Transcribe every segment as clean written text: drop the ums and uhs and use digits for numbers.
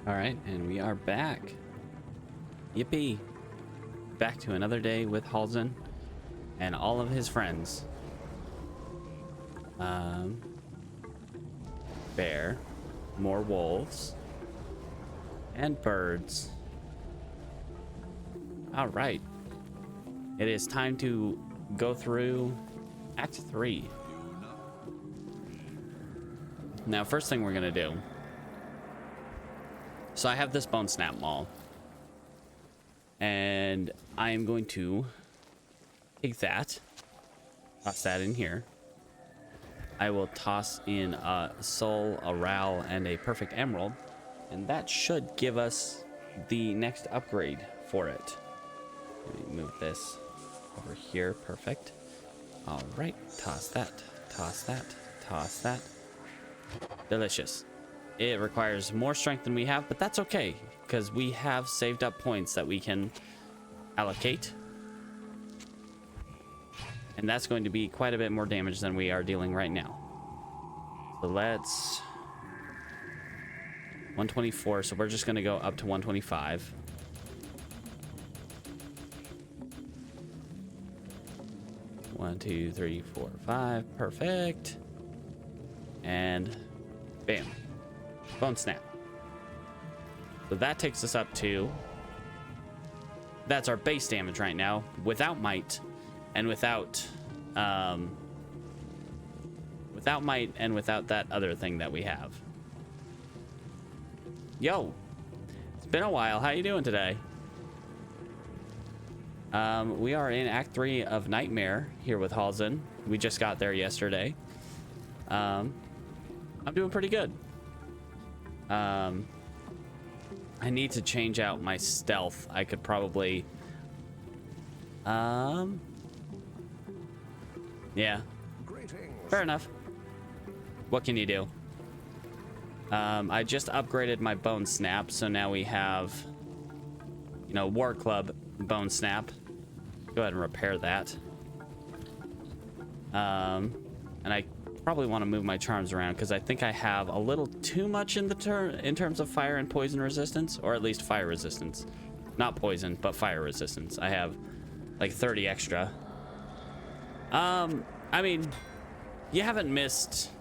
All right, and we are back. Yippee! Back to another day with Halzen and all of his friends. Bear, more wolves, and birds. All right, it is time to go through Act 3. Now, first thing we're gonna do. So I have this bone snap maul, and I am going to take that, toss that in here. I will toss in a soul, a ral, and a perfect emerald, and that should give us the next upgrade for it. Let me move this over here. Perfect. All right, toss that, toss that, toss that. Delicious. It requires more strength than we have, but that's okay because we have saved up points that we can allocate. And that's going to be quite a bit more damage than we are dealing right now. So let's 124, so we're just going to go up to 125. One, two, three, four, five. Perfect. And bam. Bone snap. So that takes us up to, that's our base damage right now without might and without might and without that other thing that we have. Yo, it's been a while. How you doing today? We are in Act 3 of Nightmare here with Halzen. We just got there yesterday. I'm doing pretty good. I need to change out my stealth. I could probably yeah, fair enough. What can you do? I just upgraded my bone snap, so now we have, you know, War Club bone snap. Go ahead and repair that. And I probably want to move my charms around because I think I have a little too much in the in terms of fire and poison resistance, or at least fire resistance. Not poison, but fire resistance. I have like 30 extra. I mean, you haven't missed.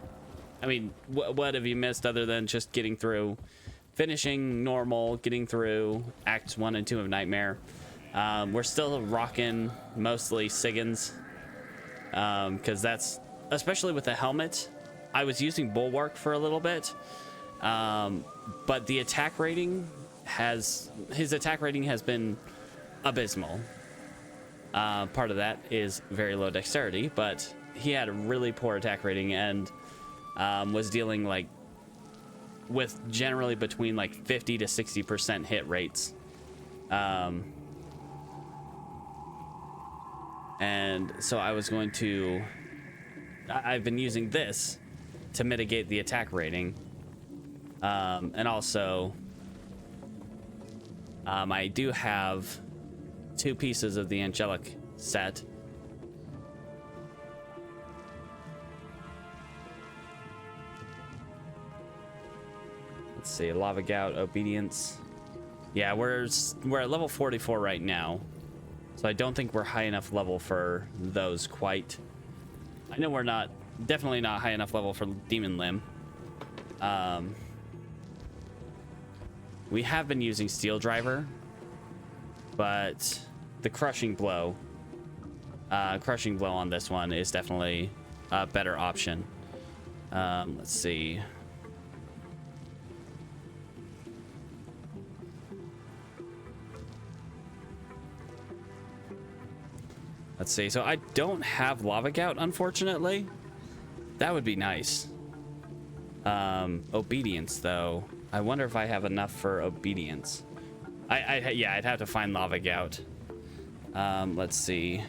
I mean, what have you missed other than just getting through, finishing normal, getting through Acts 1 and 2 of Nightmare? We're still rocking mostly Siggins, because that's, especially with the helmet. I was using Bulwark for a little bit, but the attack rating his attack rating has been abysmal. Part of that is very low dexterity, but he had a really poor attack rating and was dealing like with generally between like 50 to 60% hit rates. And so I was going to, I've been using this to mitigate the attack rating. And also, I do have 2 pieces of the angelic set. Let's see, lava gout, obedience. Yeah, we're at level 44 right now, so I don't think we're high enough level for those quite. I know we're not, definitely not high enough level for demon limb. We have been using steel driver, but the crushing blow on this one is definitely a better option. Let's see. Let's see. So I don't have lava gout, unfortunately. That would be nice. Obedience, though. I wonder if I have enough for obedience. Yeah, I'd have to find lava gout. Let's see.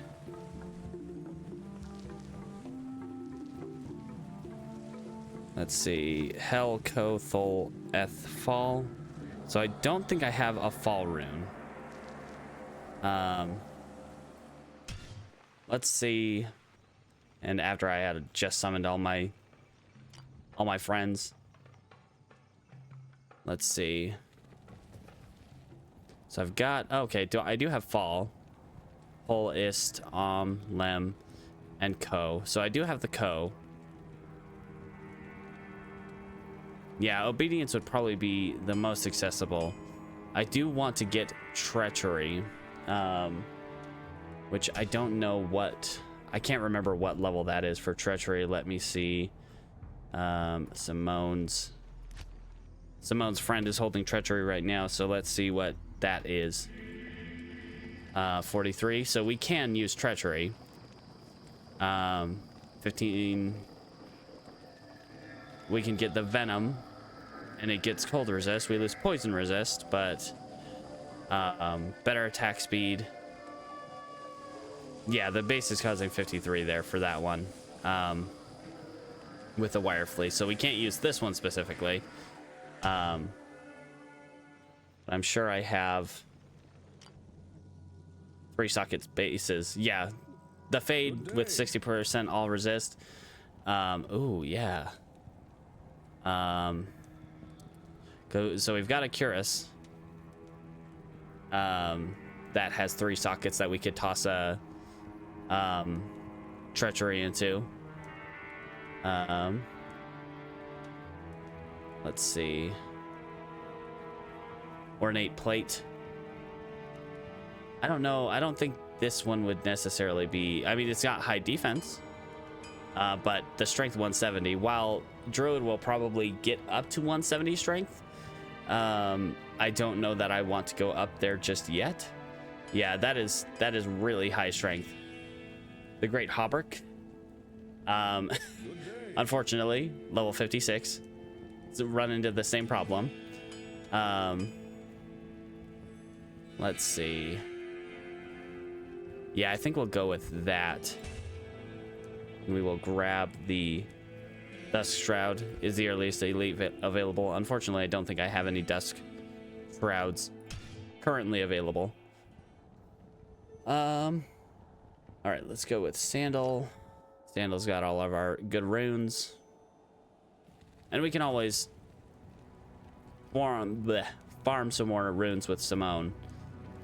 Let's see. Hell, Ko, Thol, Eth, Fall. So I don't think I have a fall rune. Let's see. And after I had just summoned all my friends. Let's see. So I've got, okay, I do have fall. Pol, ist, lem, and co. So I do have the co. Yeah, obedience would probably be the most accessible. I do want to get treachery, which I don't know what, I can't remember what level that is for treachery. Let me see. Simone's friend is holding treachery right now, so let's see what that is. 43, so we can use treachery. 15, we can get the venom, and it gets cold resist. We lose poison resist, but better attack speed. Yeah, the base is causing 53 there for that one, with the wire flea, so we can't use this one specifically. I'm sure I have 3 sockets bases. Yeah, the fade with 60% all resist. Ooh, yeah. So we've got a Kurast that has 3 sockets that we could toss a treachery into. Let's see. Ornate plate. I don't know. I don't think this one would necessarily be, I mean, it's got high defense, but the strength 170, while druid will probably get up to 170 strength. I don't know that I want to go up there just yet. Yeah, that is really high strength. The Great Hauberk. Unfortunately, level 56. So run into the same problem. Let's see. Yeah, I think we'll go with that. We will grab the Dusk Shroud. Is the earliest elite available. Unfortunately, I don't think I have any Dusk Shrouds currently available. All right, let's go with Sandal. Sandal's got all of our good runes. And we can always farm some more runes with Simone.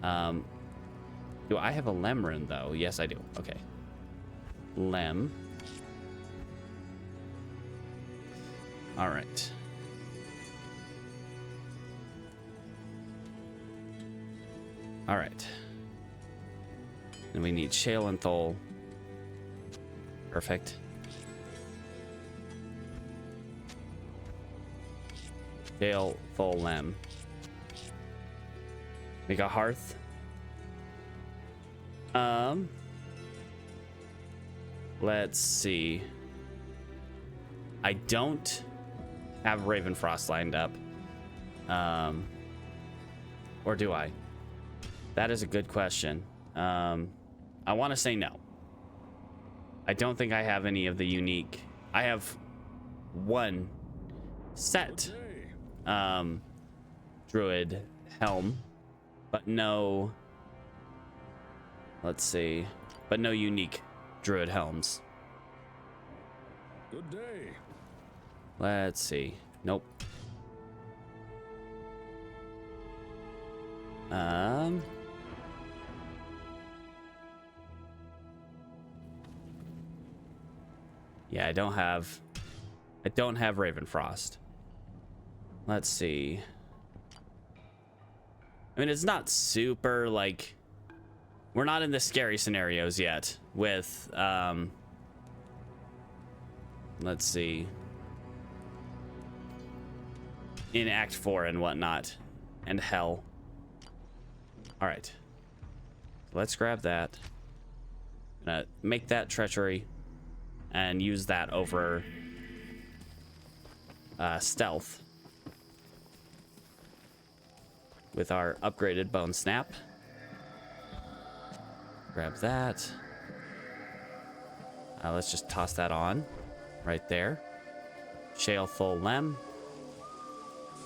Do I have a Lem rune, though? Yes, I do. Okay. Lem. All right. All right. And we need Shale and Thol. Perfect. Shale, Thol, Lem. Make a hearth. Let's see. I don't have Ravenfrost lined up. Or do I? That is a good question. I want to say no. I don't think I have any of the unique. I have one set druid helm, but no, let's see, but no unique druid helms. Good day. Let's see. Nope. Yeah, I don't have Ravenfrost. Let's see. I mean, it's not super, like, we're not in the scary scenarios yet with, let's see, in Act 4 and whatnot, and Hell. All right, let's grab that. Gonna make that treachery and use that over stealth with our upgraded bone snap. Grab that. Let's just toss that on right there. Shale full lem.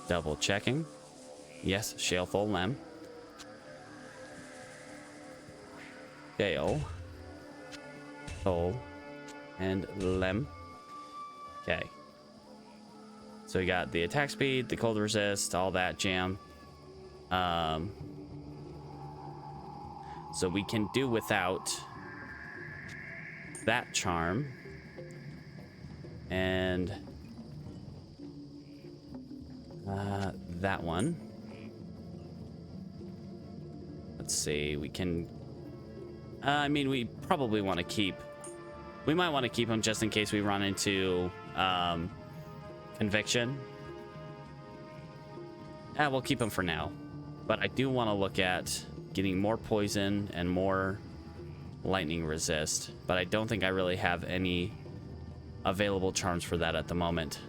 Double checking. Yes, shale full lem. Shale. Full. And lem. Okay. So we got the attack speed, the cold resist, all that jam. So we can do without that charm. And that one. Let's see, we can... I mean, we probably want to keep... We might want to keep them just in case we run into conviction. We'll keep them for now. But I do want to look at getting more poison and more lightning resist. But I don't think I really have any available charms for that at the moment.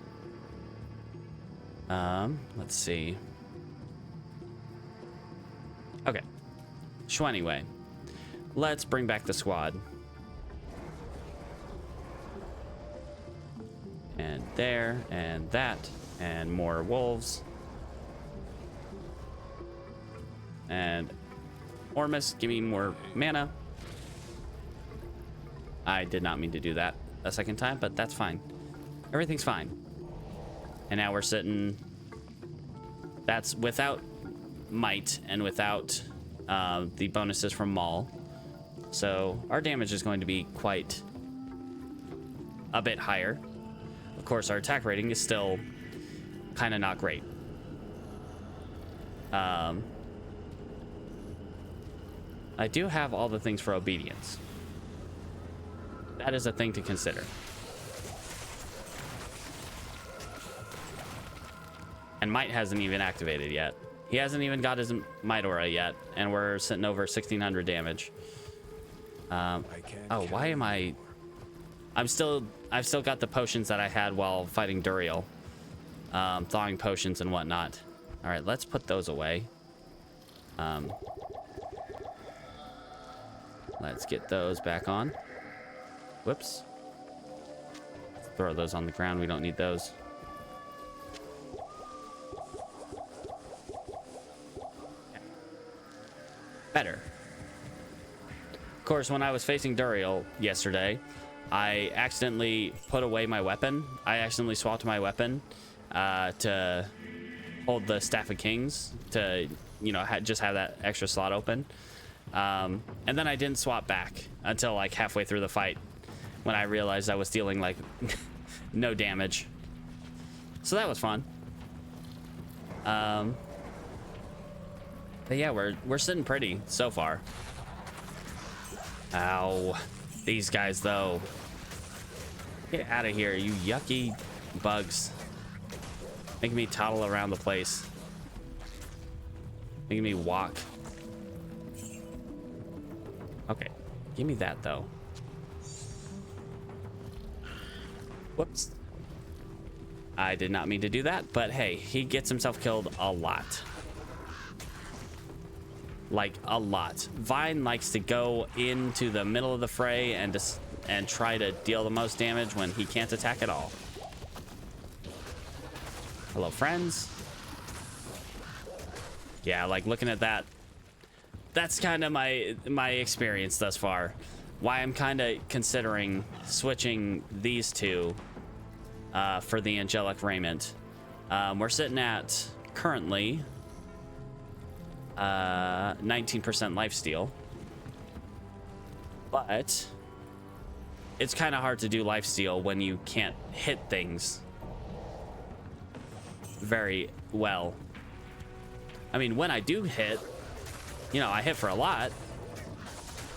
Let's see. Okay. So anyway, let's bring back the squad. And there, and that, and more wolves. And Ormus, give me more mana. I did not mean to do that a second time, but that's fine. Everything's fine. And now we're sitting... That's without might and without the bonuses from Maul. So our damage is going to be quite a bit higher. Of course, our attack rating is still kind of not great. I do have all the things for obedience. That is a thing to consider. And Might hasn't even activated yet. He hasn't even got his Might aura yet, and we're sitting over 1600 damage. Oh, why am I... I've still got the potions that I had while fighting Duriel. Thawing potions and whatnot. All right, let's put those away. Let's get those back on. Whoops. Throw those on the ground. We don't need those. Better. Of course, when I was facing Duriel yesterday, I accidentally put away my weapon. I accidentally swapped my weapon to hold the Staff of Kings to, you know, just have that extra slot open. And then I didn't swap back until like halfway through the fight when I realized I was dealing like no damage. So that was fun. But yeah, we're sitting pretty so far. Ow. These guys, though. Get out of here, you yucky bugs. Making me toddle around the place. Making me walk. Okay. Give me that, though. Whoops. I did not mean to do that, but hey, he gets himself killed a lot. Like a lot. Vine likes to go into the middle of the fray and try to deal the most damage when he can't attack at all. Hello, friends. Yeah, like looking at that, that's kind of my experience thus far. Why I'm kind of considering switching these two for the angelic raiment. We're sitting at currently 19% lifesteal, but it's kind of hard to do lifesteal when you can't hit things very well. I mean, when I do hit, you know, I hit for a lot.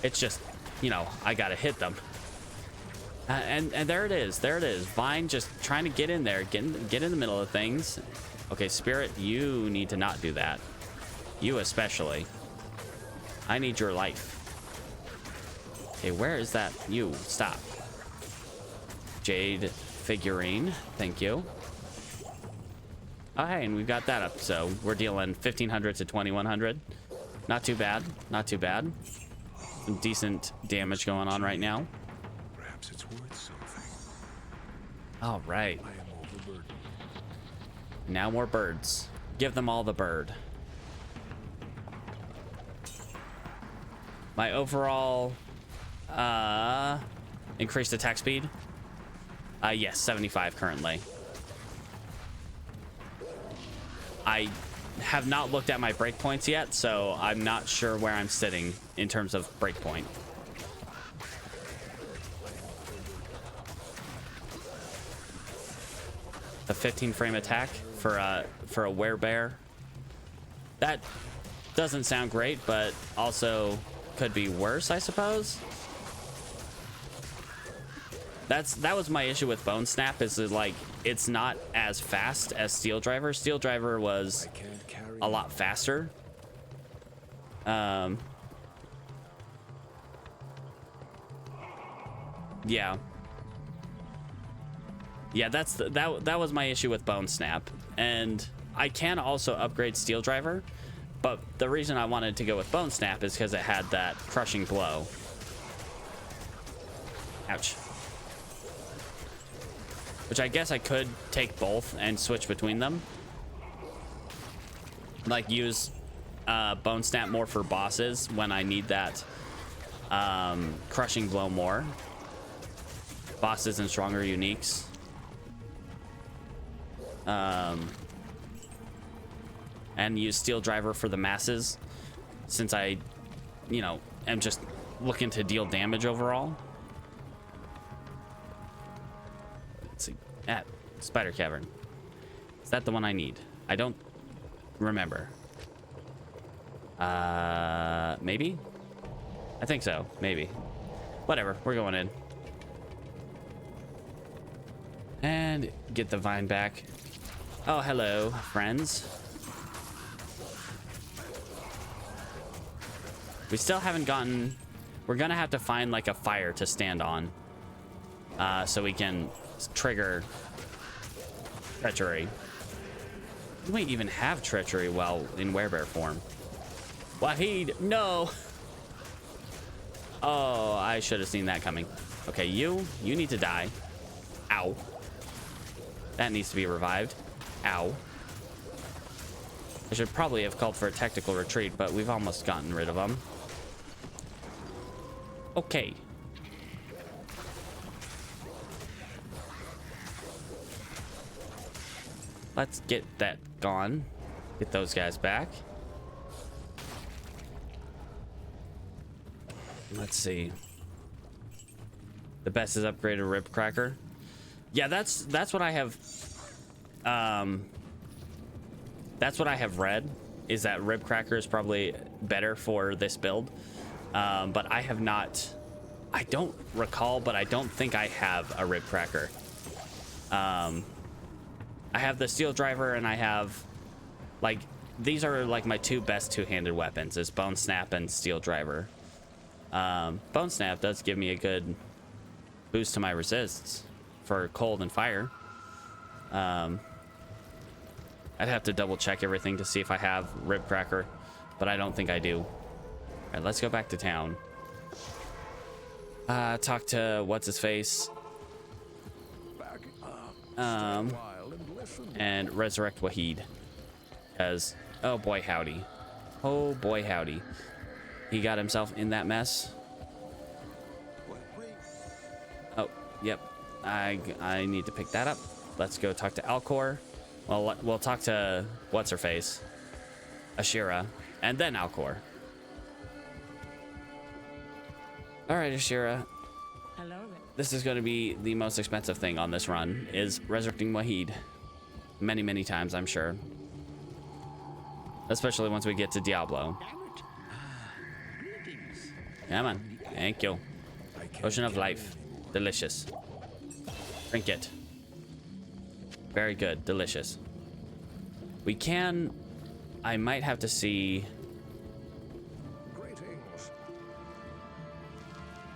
It's just, you know, I gotta hit them. And there it is. Vine just trying to get in there, get in the middle of things. Okay, Spirit, you need to not do that. You especially. I need your life. Okay, where is that? You, stop. Jade figurine, thank you. Oh, hey, and we've got that up, so we're dealing 1500 to 2100. Not too bad, not too bad. Some decent damage going on right now. Perhaps it's worth something. All right. I am overburdened. Now more birds. Give them all the bird. My overall increased attack speed. Yes, 75 currently. I have not looked at my breakpoints yet, so I'm not sure where I'm sitting in terms of breakpoint. The 15 frame attack for a werebear. That doesn't sound great, but also could be worse, I suppose. That was my issue with Bone Snap, is that, like, it's not as fast as Steel Driver. Steel Driver was a lot faster. Yeah. Yeah, that was my issue with Bone Snap. And I can also upgrade Steel Driver, but the reason I wanted to go with Bone Snap is because it had that crushing blow. Ouch. Which I guess I could take both and switch between them. Like, use Bone Snap more for bosses when I need that crushing blow more. Bosses and stronger uniques. And use Steel Driver for the masses, since I, you know, am just looking to deal damage overall. Let's see. Spider Cavern. Is that the one I need? I don't remember. Maybe? I think so. Maybe. Whatever. We're going in. And get the vine back. Oh, hello, friends. We still haven't gotten... We're gonna have to find, like, a fire to stand on. So we can trigger treachery. We might even have treachery while in werebear form. Wahid, no! Oh, I should have seen that coming. Okay, you need to die. Ow. That needs to be revived. Ow. I should probably have called for a tactical retreat, but we've almost gotten rid of them. Okay. Let's get that gone. Get those guys back. Let's see. The best is upgraded rib cracker. Yeah, that's what I have. That's what I have read, is that rib cracker is probably better for this build. But I have not. I don't recall, but I don't think I have a rib cracker. I have the Steel Driver, and I have, like, these are like my two best two-handed weapons, is Bone Snap and Steel Driver. Bone Snap does give me a good boost to my resists for cold and fire. I'd have to double check everything to see if I have rib cracker, but I don't think I do. All right, let's go back to town. Talk to what's his face. And resurrect Wahid, because oh boy howdy, oh boy howdy, he got himself in that mess. Oh yep, I need to pick that up. Let's go talk to Alcor. Well, we'll talk to what's her face, Ashira, and then Alcor. All right, Ashira. Hello there. This is going to be the most expensive thing on this run, is resurrecting Wahid. Many, many times, I'm sure. Especially once we get to Diablo. Greetings. Yeah, man. Thank you. Potion of life. Delicious. Drink it. Very good. Delicious. We can... I might have to see...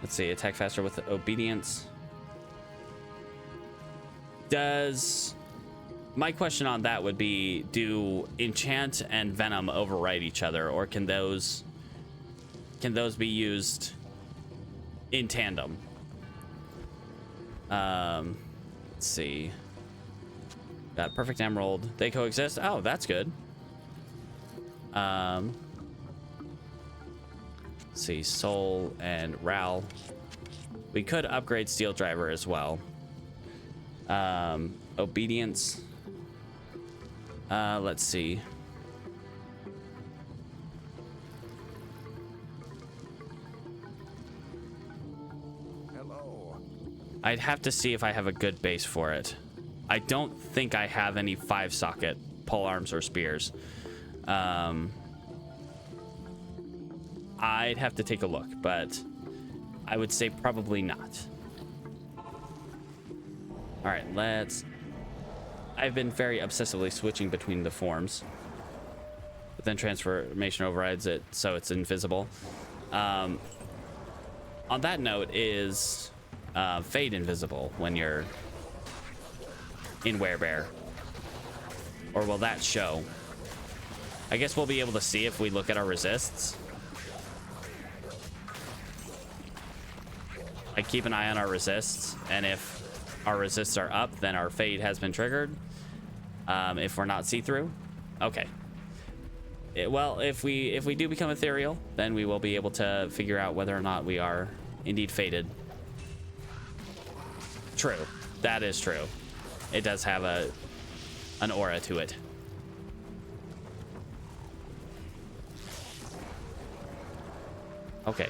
Let's see. Attack faster with obedience. Does... My question on that would be, do enchant and venom override each other, or can those be used in tandem? Let's see. Got perfect emerald. They coexist. Oh, that's good. Let's see, soul and Ral. We could upgrade Steel Driver as well. Obedience. Let's see. I'd have to see if I have a good base for it. I don't think I have any 5-socket pole arms or spears. I'd have to take a look, but I would say probably not. All right, I've been very obsessively switching between the forms, but then transformation overrides it, so it's invisible. On that note, is fade invisible when you're in werebear, or will that show? I guess we'll be able to see if we look at our resists. I keep an eye on our resists, and if our resists are up, then our fade has been triggered. If we're not see-through, okay. Well, if we do become ethereal, then we will be able to figure out whether or not we are indeed faded. True, that is true. It does have an aura to it. Okay.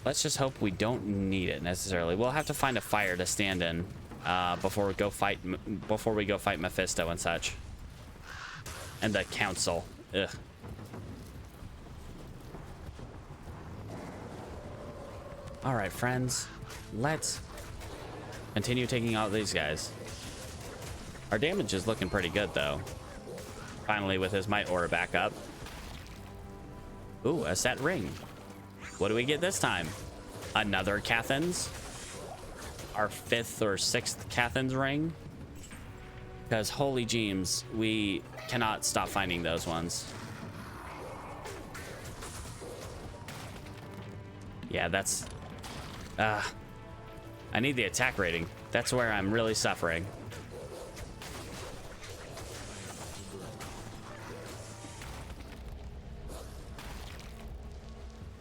Let's just hope we don't need it necessarily. We'll have to find a fire to stand in before we go fight Mephisto and such, and the council. Ugh. All right, friends, let's continue taking out these guys. Our damage is looking pretty good, though. Finally, with his might aura back up. Ooh, a set ring. What do we get this time? Another Cathin's? Our 5th or 6th Cathin's ring? Because holy jeems, we cannot stop finding those ones. Yeah, that's... I need the attack rating. That's where I'm really suffering.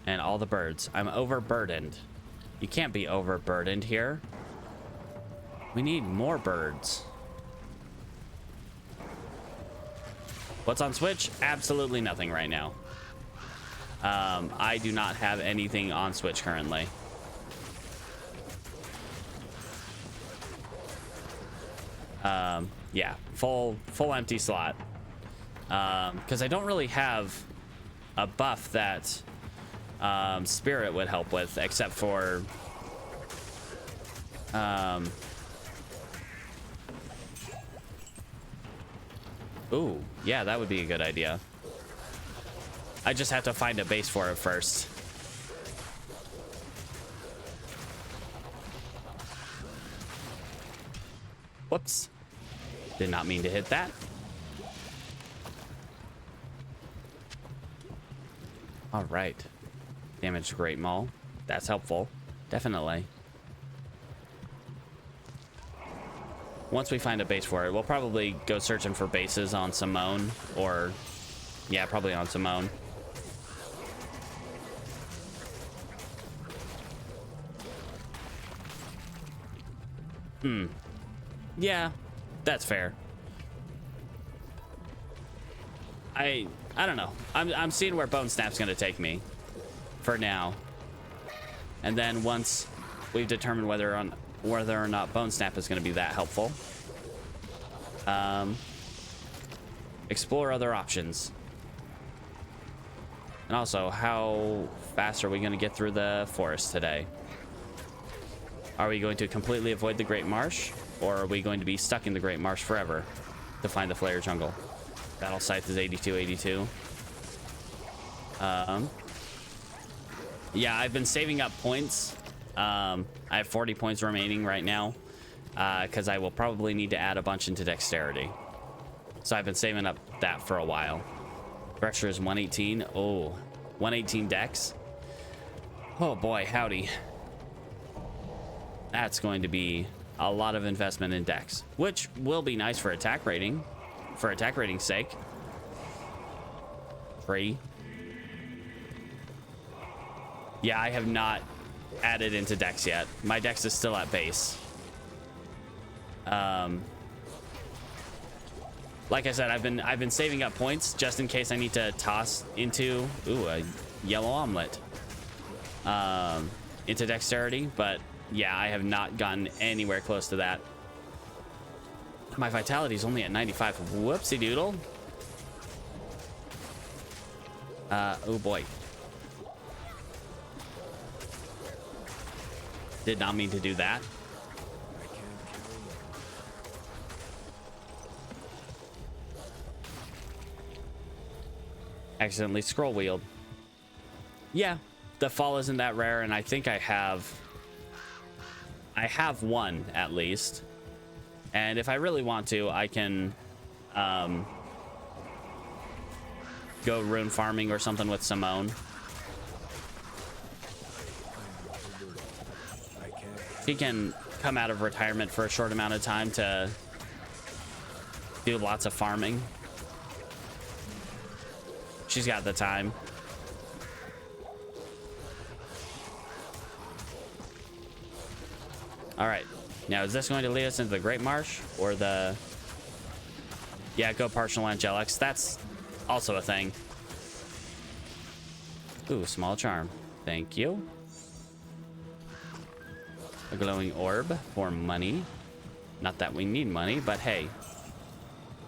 And all the birds. I'm overburdened. You can't be overburdened here. We need more birds. What's on Switch? Absolutely nothing right now. I do not have anything on Switch currently. Yeah, full empty slot. Because I don't really have a buff that Spirit would help with, except for ooh, yeah, that would be a good idea. I just have to find a base for it first. Whoops, did not mean to hit that. All right, damaged Great Maul. That's helpful, definitely. Once we find a base for it, we'll probably go searching for bases on Simone, or yeah, probably on Simone. Yeah, that's fair. I don't know. I'm seeing where Bone Snap's gonna take me for now, and then once we've determined whether or not Bone Snap is gonna be that helpful, explore other options. And also, how fast are we gonna get through the forest today? Are we going to completely avoid the Great Marsh, or are we going to be stuck in the Great Marsh forever to find the Flare Jungle? Battle Scythe is 8282. Yeah, I've been saving up points. I have 40 points remaining right now, because I will probably need to add a bunch into Dexterity. So I've been saving up that for a while. Pressure is 118. Oh, 118 Dex. Oh boy, howdy. That's going to be a lot of investment in Dex, which will be nice for attack rating, for attack rating's sake. 3. Yeah, I have not added into Dex yet. My Dex is still at base. Like I said, I've been saving up points just in case I need to toss into a yellow omelet. into dexterity, but yeah, I have not gotten anywhere close to that. My vitality is only at 95. Whoopsie doodle. Oh boy. Did not mean to do that. Accidentally scroll wheeled. Yeah, the fall isn't that rare, and I think I have one at least. And if I really want to, I can go rune farming or something with Simone. She can come out of retirement for a short amount of time to do lots of farming. She's got the time. All right. Now, is this going to lead us into the Great Marsh or the... Yeah, go partial angelics. That's also a thing. Ooh, small charm. Thank you. A glowing orb for money. Not that we need money, but hey,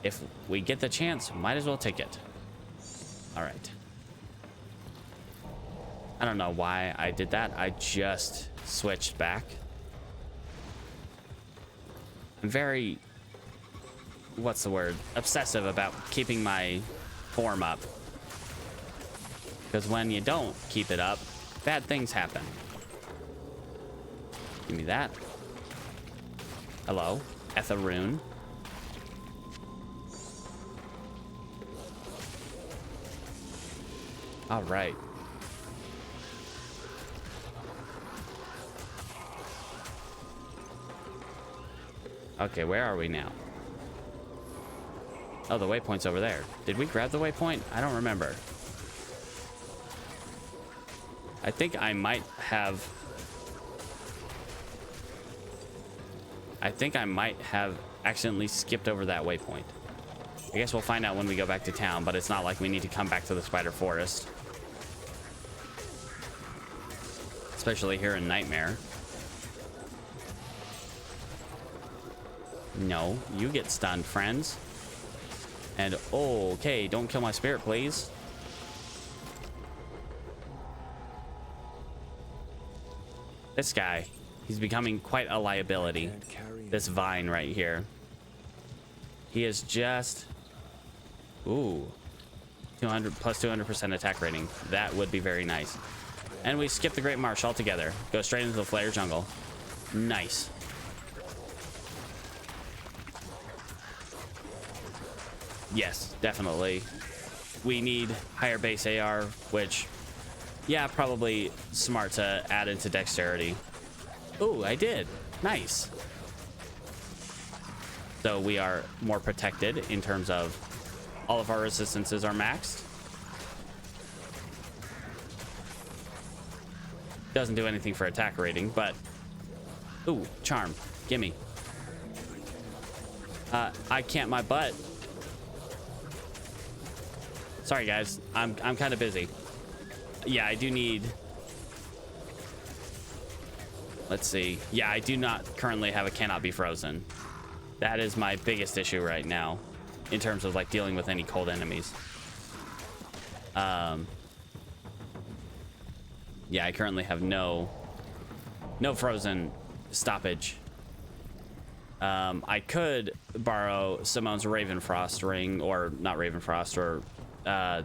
if we get the chance, might as well take it. All right. I don't know why I did that. I just switched back. I'm very, what's the word? Obsessive about keeping my form up. Because when you don't keep it up, bad things happen. Give me that. Hello, Etharune. All right. Okay, where are we now? Oh, the waypoint's over there. Did we grab the waypoint? I don't remember. I think I might have... accidentally skipped over that waypoint. I guess we'll find out when we go back to town, but it's not like we need to come back to the Spider Forest. Especially here in Nightmare. No, you get stunned, friends. And okay, don't kill my spirit, please. This guy, he's becoming quite a liability. This vine right here. He is just... Ooh. 200 plus 200% attack rating. That would be very nice. And we skip the Great Marsh altogether. Go straight into the Flare Jungle. Nice. Yes, definitely. We need higher base AR, which... Yeah, probably smart to add into dexterity. Ooh, I did. Nice. So we are more protected in terms of all of our resistances are maxed. Doesn't do anything for attack rating, but... Ooh, charm. Gimme. I can't my butt. Sorry, guys. I'm kind of busy. Yeah, I do need... Let's see. Yeah, I do not currently have a cannot be frozen. That is my biggest issue right now in terms of like dealing with any cold enemies. Yeah, I currently have no frozen stoppage. I could borrow Simone's Ravenfrost ring, or not Ravenfrost, or I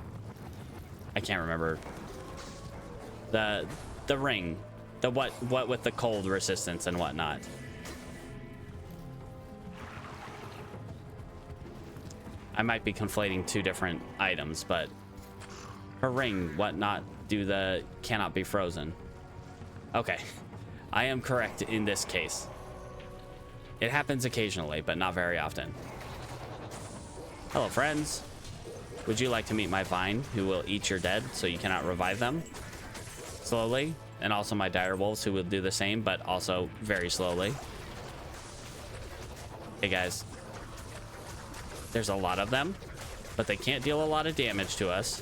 can't remember. The ring, the what with the cold resistance and whatnot. I might be conflating two different items, but her ring, whatnot, do the cannot be frozen. Okay, I am correct in this case. It happens occasionally, but not very often. Hello, friends. Would you like to meet my vine, who will eat your dead so you cannot revive them? Slowly, and also my dire wolves, who will do the same, but also very slowly. Hey guys, there's a lot of them, but they can't deal a lot of damage to us.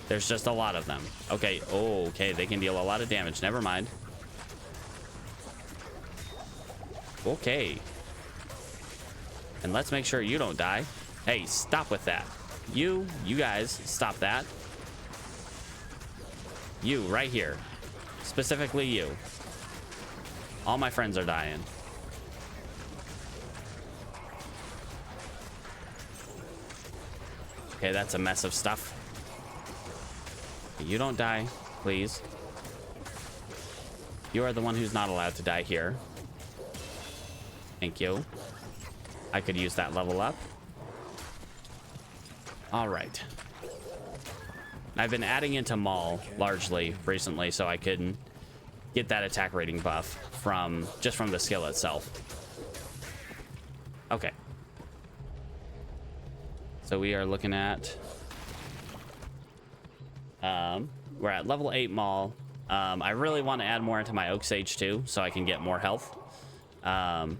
There's just a lot of them. Okay. Oh, okay. They can deal a lot of damage. Never mind. Okay. And let's make sure you don't die. Hey, stop with that. You guys, stop that. You, right here. Specifically you. All my friends are dying. Okay, that's a mess of stuff. You don't die, please. You are the one who's not allowed to die here. Thank you. I could use that level up. All right. I've been adding into Maul largely recently so I can get that attack rating buff from just from the skill itself. Okay. So we are looking at we're at level 8 Maul. I really want to add more into my Oak Sage too so I can get more health. But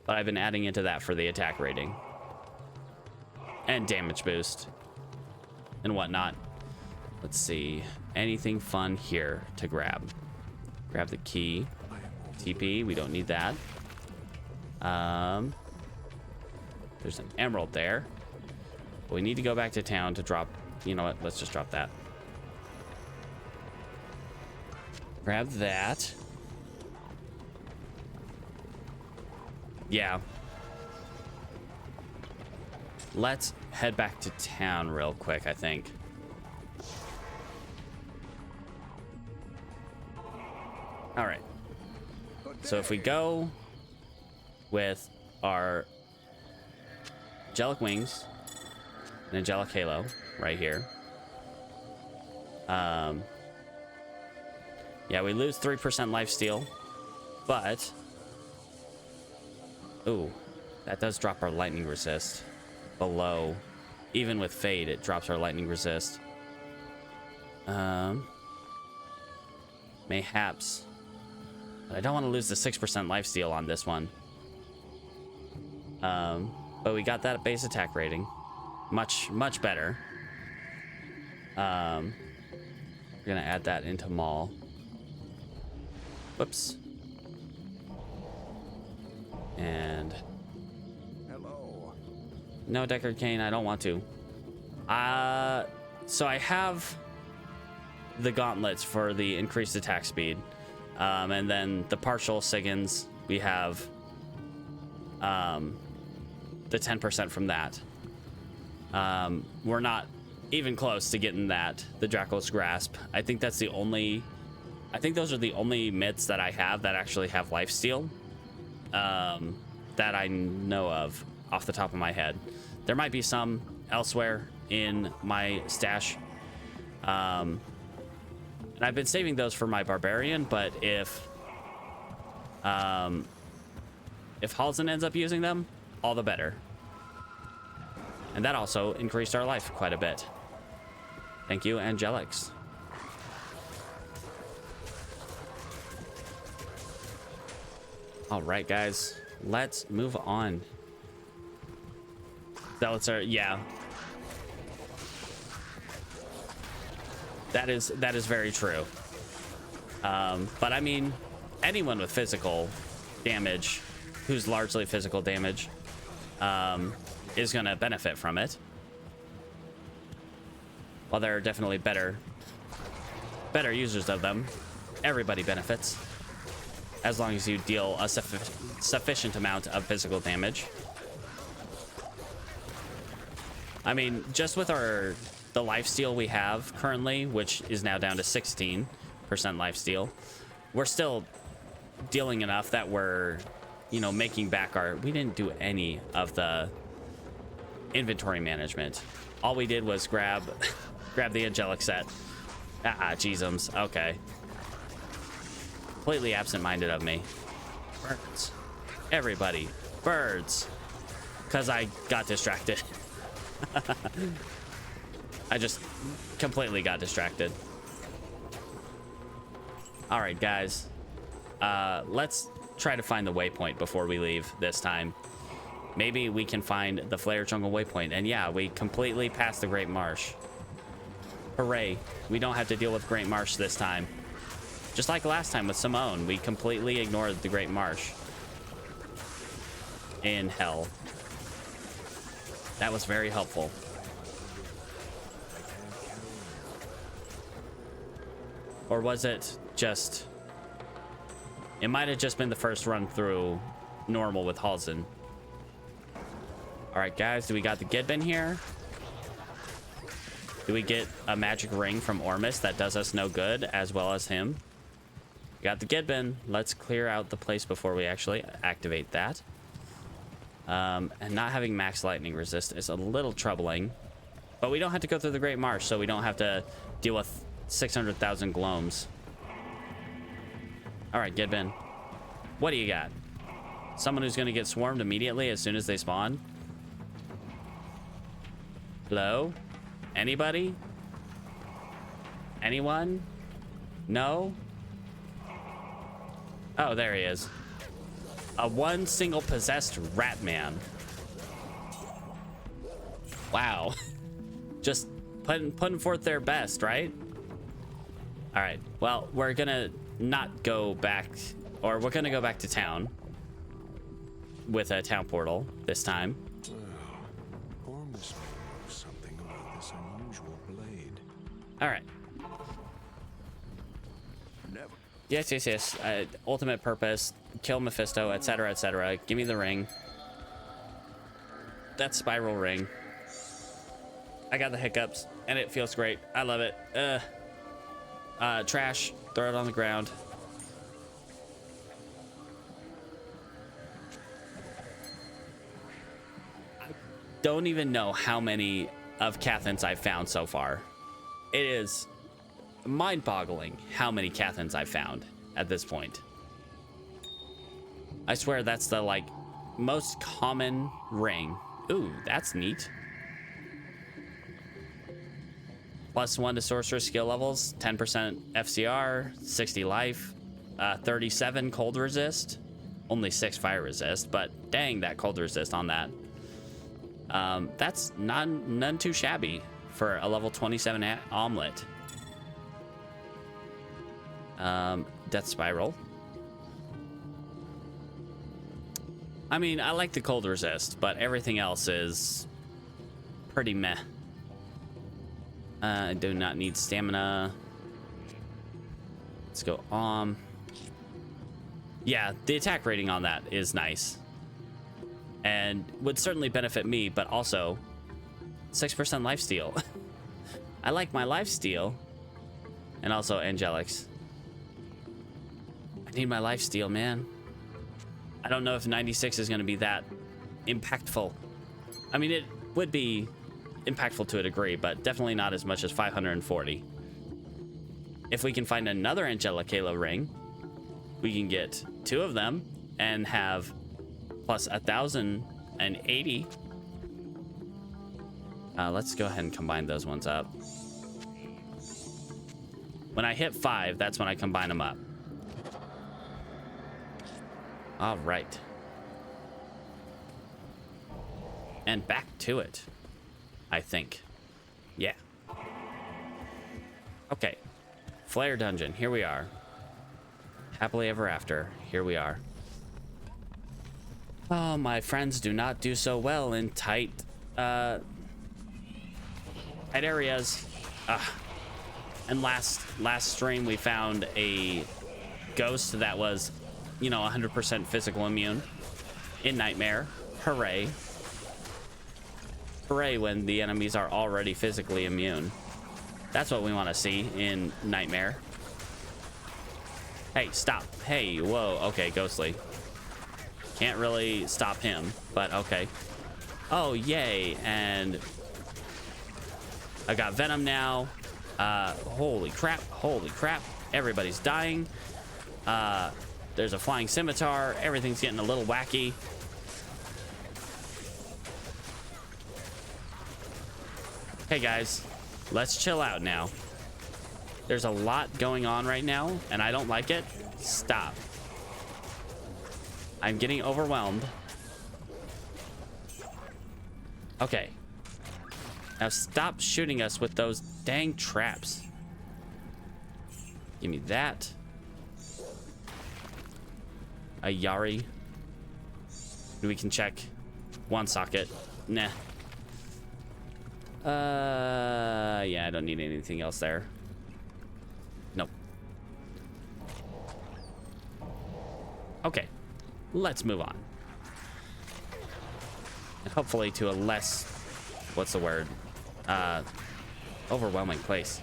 I've been adding into that for the attack rating and damage boost and whatnot. Let's see, anything fun here to grab. Grab the key. TP, we don't need that. There's an emerald there. But we need to go back to town to drop. You know what, let's just drop that. Grab that. Yeah. Let's head back to town real quick, I think. All right. So if we go with our angelic wings and angelic halo right here. Yeah, we lose 3% lifesteal, but ooh, that does drop our lightning resist below. Even with fade, it drops our lightning resist. Mayhaps. But I don't want to lose the 6% lifesteal on this one. But we got that base attack rating. Much better. We're gonna add that into Maul. Whoops. And Hello. no, Deckard Cain, I don't want to. So I have the gauntlets for the increased attack speed. And then the partial Sigins, we have the 10% from that. We're not even close to getting that, the Dracula's Grasp. I think those are the only myths that I have that actually have lifesteal. That I know of off the top of my head. There might be some elsewhere in my stash. And I've been saving those for my barbarian, but if Halsin ends up using them, all the better. And that also increased our life quite a bit. Thank you, Angelics. All right, guys, let's move on. Zealots are, yeah. That is very true. But I mean, anyone with physical damage, who's largely physical damage, is gonna benefit from it. While there are definitely better users of them, everybody benefits. As long as you deal a sufficient amount of physical damage. I mean, just with the lifesteal we have currently, which is now down to 16% lifesteal, we're still dealing enough that we're, making back we didn't do any of the inventory management. All we did was grab the angelic set. Jeezums. Okay. Completely absent-minded of me. Birds. Everybody. Birds. Because I got distracted. I just completely got distracted. All right, guys. Let's try to find the waypoint before we leave this time. Maybe we can find the Flare Jungle waypoint. And yeah, we completely passed the Great Marsh. Hooray. We don't have to deal with Great Marsh this time. Just like last time with Simone, we completely ignored the Great Marsh. In hell. That was very helpful. Or was it just... It might have just been the first run through normal with Halsin. Alright, guys, do we got the Gidbin here? Do we get a magic ring from Ormus that does us no good, as well as him? We got the Gidbin. Let's clear out the place before we actually activate that. And not having max lightning resist is a little troubling. But we don't have to go through the Great Marsh, so we don't have to deal with 600,000 gloams. Alright, Gidbin. What do you got? Someone who's going to get swarmed immediately as soon as they spawn? Hello? Anybody? Anyone? No? Oh, there he is. A one single possessed rat man. Wow. Just putting forth their best, right? All right. Well, we're gonna not go back, or we're gonna go back to town with a town portal this time. Well, Ormus may know something about this unusual blade. All right. Never. Yes. Ultimate purpose, kill Mephisto, etc., etc. Give me the ring. That spiral ring. I got the hiccups, and it feels great. I love it. Trash. Throw it on the ground. I don't even know how many of Cathans I've found so far. It is mind-boggling how many Cathans I've found at this point. I swear that's the, like, most common ring. Ooh, that's neat. +1 to sorcerer skill levels, 10% FCR, 60 life, 37 cold resist, only 6 fire resist, but dang, that cold resist on that. That's none too shabby for a level 27 omelet. Death Spiral. I mean, I like the cold resist, but everything else is pretty meh. I do not need stamina. Let's go yeah, the attack rating on that is nice and would certainly benefit me, but also 6% lifesteal. I like my lifesteal. And also Angelics. I need my lifesteal, man. I don't know if 96 is going to be that impactful. I mean, it would be impactful to a degree, but definitely not as much as 540. If we can find another Angelica ring, we can get 2 of them and have plus 1,080. Let's go ahead and combine those ones up. When I hit 5, that's when I combine them up. All right. And back to it, I think. Yeah. Okay. Flare Dungeon. Here we are. Happily ever after. Here we are. Oh, my friends do not do so well in tight areas. And last stream we found a ghost that was, you know, 100% physical immune in Nightmare. Hooray. Hooray when the enemies are already physically immune. That's what we want to see in Nightmare. Hey, stop. Hey, whoa. Okay, Ghostly. Can't really stop him, but okay. Oh, yay. And I got Venom now. Holy crap. Holy crap. Everybody's dying. There's a flying scimitar. Everything's getting a little wacky. Hey, guys. Let's chill out now. There's a lot going on right now, and I don't like it. Stop. I'm getting overwhelmed. Okay. Now stop shooting us with those dang traps. Give me that. A Yari. We can check one socket. Nah. Yeah, I don't need anything else there. Nope. Okay, let's move on. And hopefully to a less, what's the word? Overwhelming place.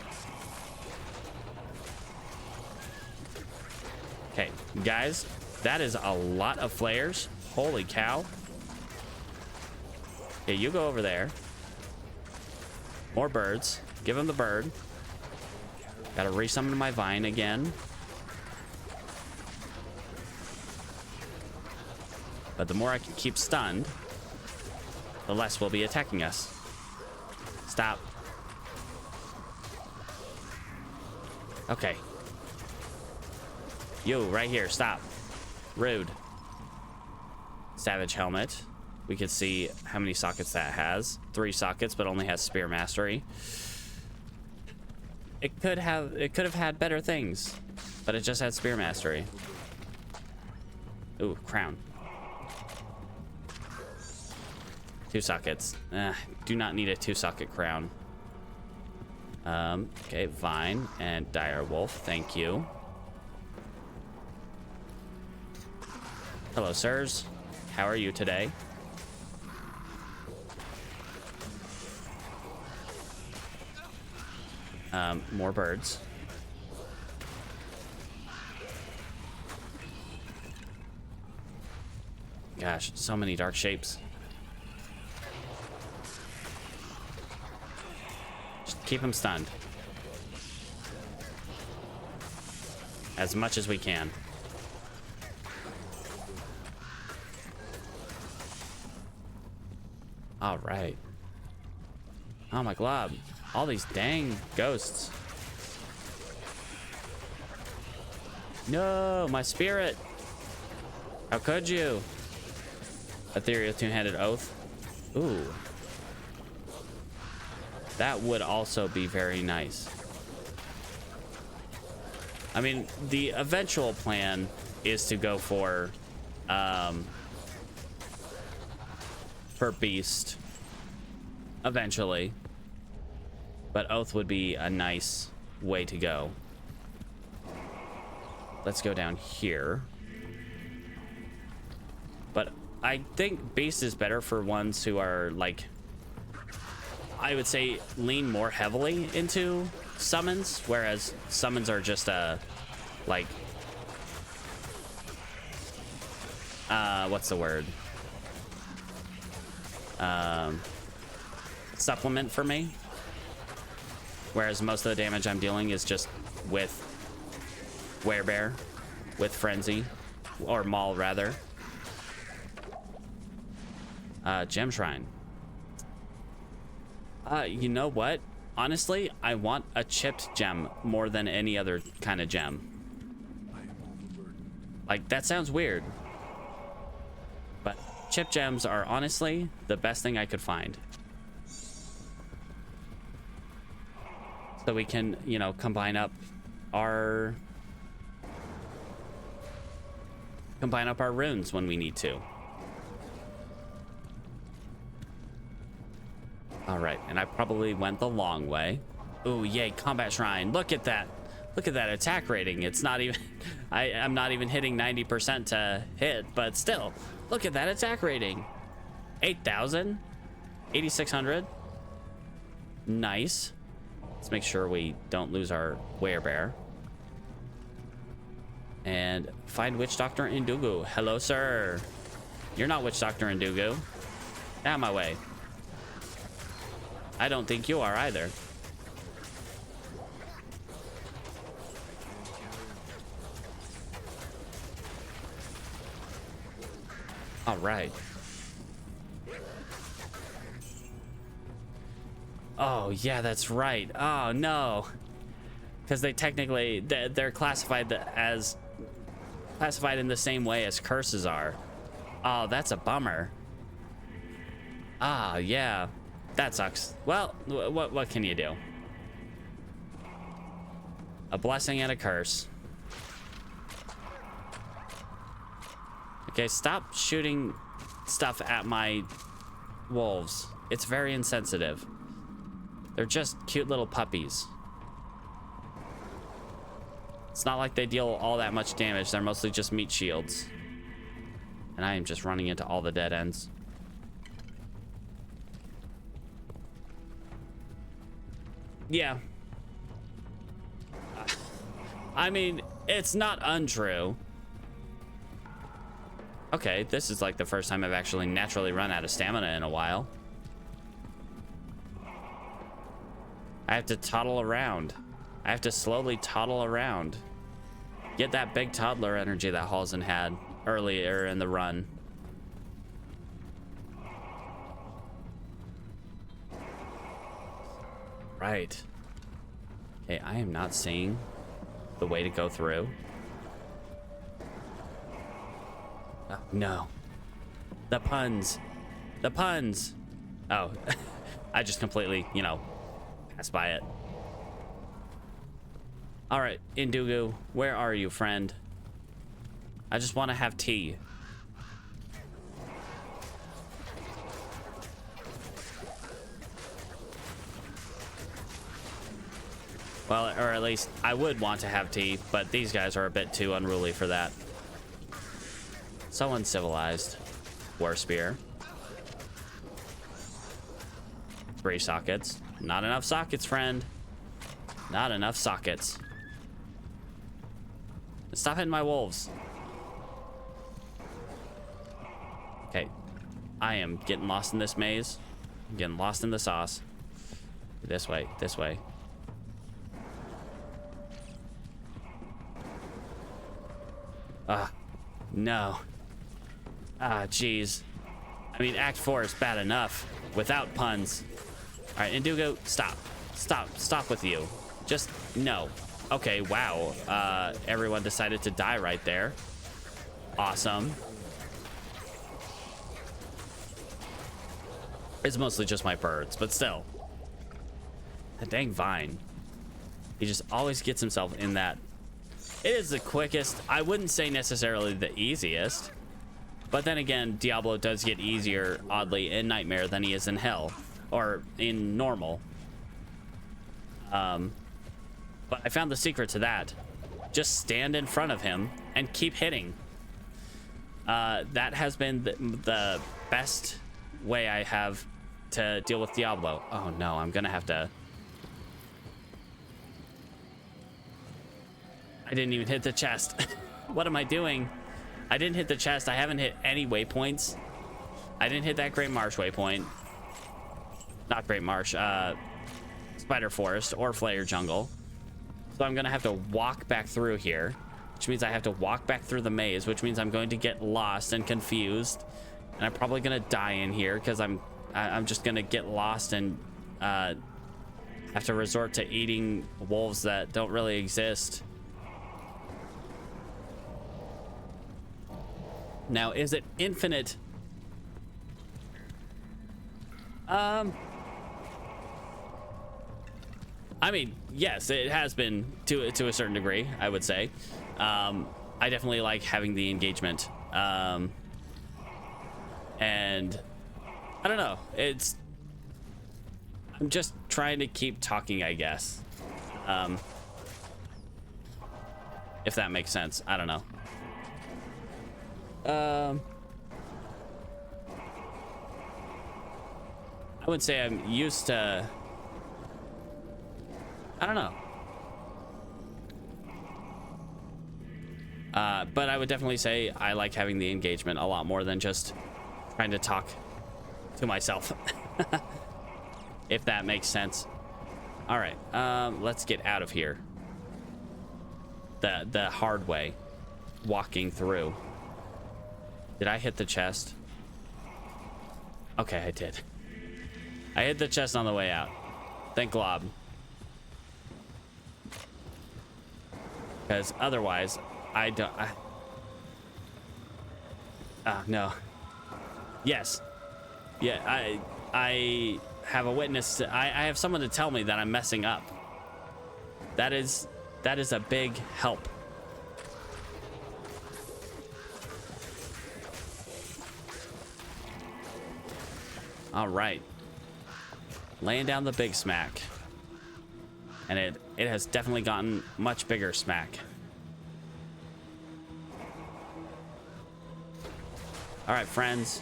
Okay, guys, that is a lot of flares. Holy cow. Okay, you go over there. More birds. Give him the bird. Gotta resummon my vine again. But the more I can keep stunned, the less will be attacking us. Stop. Okay. You, right here, stop. Rude. Savage helmet. We could see how many sockets that has. 3 sockets, but only has spear mastery. It could have had better things, but it just had spear mastery. Ooh, crown. 2 sockets. Do not need a 2-socket crown. Okay, vine and dire wolf. Thank you. Hello, sirs. How are you today? More birds. Gosh, so many dark shapes. Just keep them stunned. As much as we can. All right. Oh my glob. All these dang ghosts. No, my spirit. How could you? Ethereal two-handed oath. Ooh. That would also be very nice. I mean, the eventual plan is to go for beast eventually. But oath would be a nice way to go. Let's go down here. But I think beast is better for ones who are like, I would say lean more heavily into summons, whereas summons are just a like what's the word? Supplement for me. Whereas most of the damage I'm dealing is just with Werebear, with Frenzy, or Maul rather. Gem Shrine. You know what? Honestly, I want a chipped gem more than any other kind of gem. Like, that sounds weird. But chipped gems are honestly the best thing I could find. So we can, you know, combine up our runes when we need to. All right, and I probably went the long way. Ooh, yay, combat shrine. Look at that. Look at that attack rating. It's not even, I'm not even hitting 90% to hit, but still, look at that attack rating. 8,000, 8,600. Nice. Let's make sure we don't lose our Werebear. And find Witch Doctor Indugu. Hello, sir. You're not Witch Doctor Indugu. Out of my way. I don't think you are either. All right. Oh, yeah, that's right. Oh, no. Because they technically, they're classified as classified in the same way as curses are. Oh, that's a bummer. Ah, yeah. that sucks. Well, what can you do? A blessing and a curse. Okay, stop shooting stuff at my wolves. It's very insensitive. They're just cute little puppies. It's not like they deal all that much damage. They're mostly just meat shields. And I am just running into all the dead ends. Yeah. I mean, it's not untrue. Okay, this is like the first time I've actually naturally run out of stamina in a while. I have to toddle around. I have to slowly toddle around. Get that big toddler energy that Halsey had earlier in the run. Right. Okay, I am not seeing the way to go through. Oh, no. The puns. The puns. Oh, I just completely, you know, passed by it. All right, Indugu, where are you, friend? I just want to have tea. Well, or at least I would want to have tea, but these guys are a bit too unruly for that. So uncivilized. War spear. 3 sockets. Not enough sockets, friend. Not enough sockets. Stop hitting my wolves. Okay. I am getting lost in this maze. I'm getting lost in the sauce. This way, this way. No. Jeez. I mean, Act 4 is bad enough without puns. All right, Indugu, stop. Stop with you. Just, no. Okay, wow. Everyone decided to die right there. Awesome. It's mostly just my birds, but still. That dang vine. He just always gets himself in that. It is the quickest. I wouldn't say necessarily the easiest. But then again, Diablo does get easier, oddly, in Nightmare than he is in Hell. Or in Normal. But I found the secret to that. Just stand in front of him and keep hitting. That has been the best way I have to deal with Diablo. Oh no, I'm gonna have to... I didn't even hit the chest. What am I doing? I didn't hit the chest. I haven't hit any waypoints. I didn't hit that Great Marsh waypoint. Not Great Marsh. Spider Forest or Flayer Jungle. So I'm gonna have to walk back through here, which means I have to walk back through the maze, which means I'm going to get lost and confused, and I'm probably gonna die in here because I'm just gonna get lost and have to resort to eating wolves that don't really exist. Now, is it infinite? I mean, yes, it has been to a certain degree, I would say. I definitely like having the engagement. And I don't know. I'm just trying to keep talking, I guess. If that makes sense. I don't know. I would say I'm used to... I don't know. But I would definitely say I like having the engagement a lot more than just trying to talk to myself. If that makes sense. All right, let's get out of here. The hard way. Walking through. Did I hit the chest? Okay, I did. I hit the chest on the way out. Thank Glob. Because otherwise, I don't... no. Yes. Yeah, have a witness. I have someone to tell me that I'm messing up. That is a big help. All right. Laying down the big smack. And it has definitely gotten much bigger smack. All right, friends.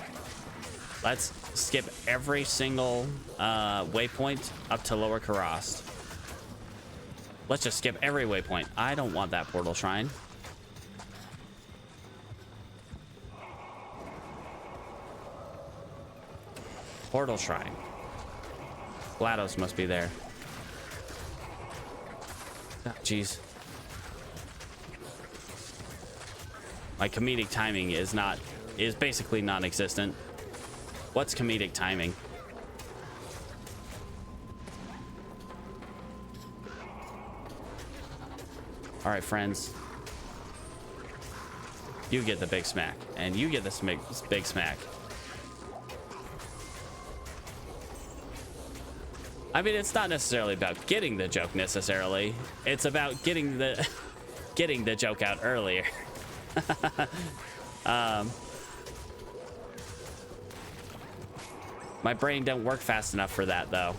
Let's skip every single waypoint up to Lower Kurast. Let's just skip every waypoint. I don't want that portal shrine. Portal shrine. GLaDOS must be there. Oh, jeez. My comedic timing is basically non-existent. What's comedic timing? All right, friends. You get the big smack, and you get this big smack. I mean, it's not necessarily about getting the joke necessarily. It's about getting the joke out earlier. My brain don't work fast enough for that, though.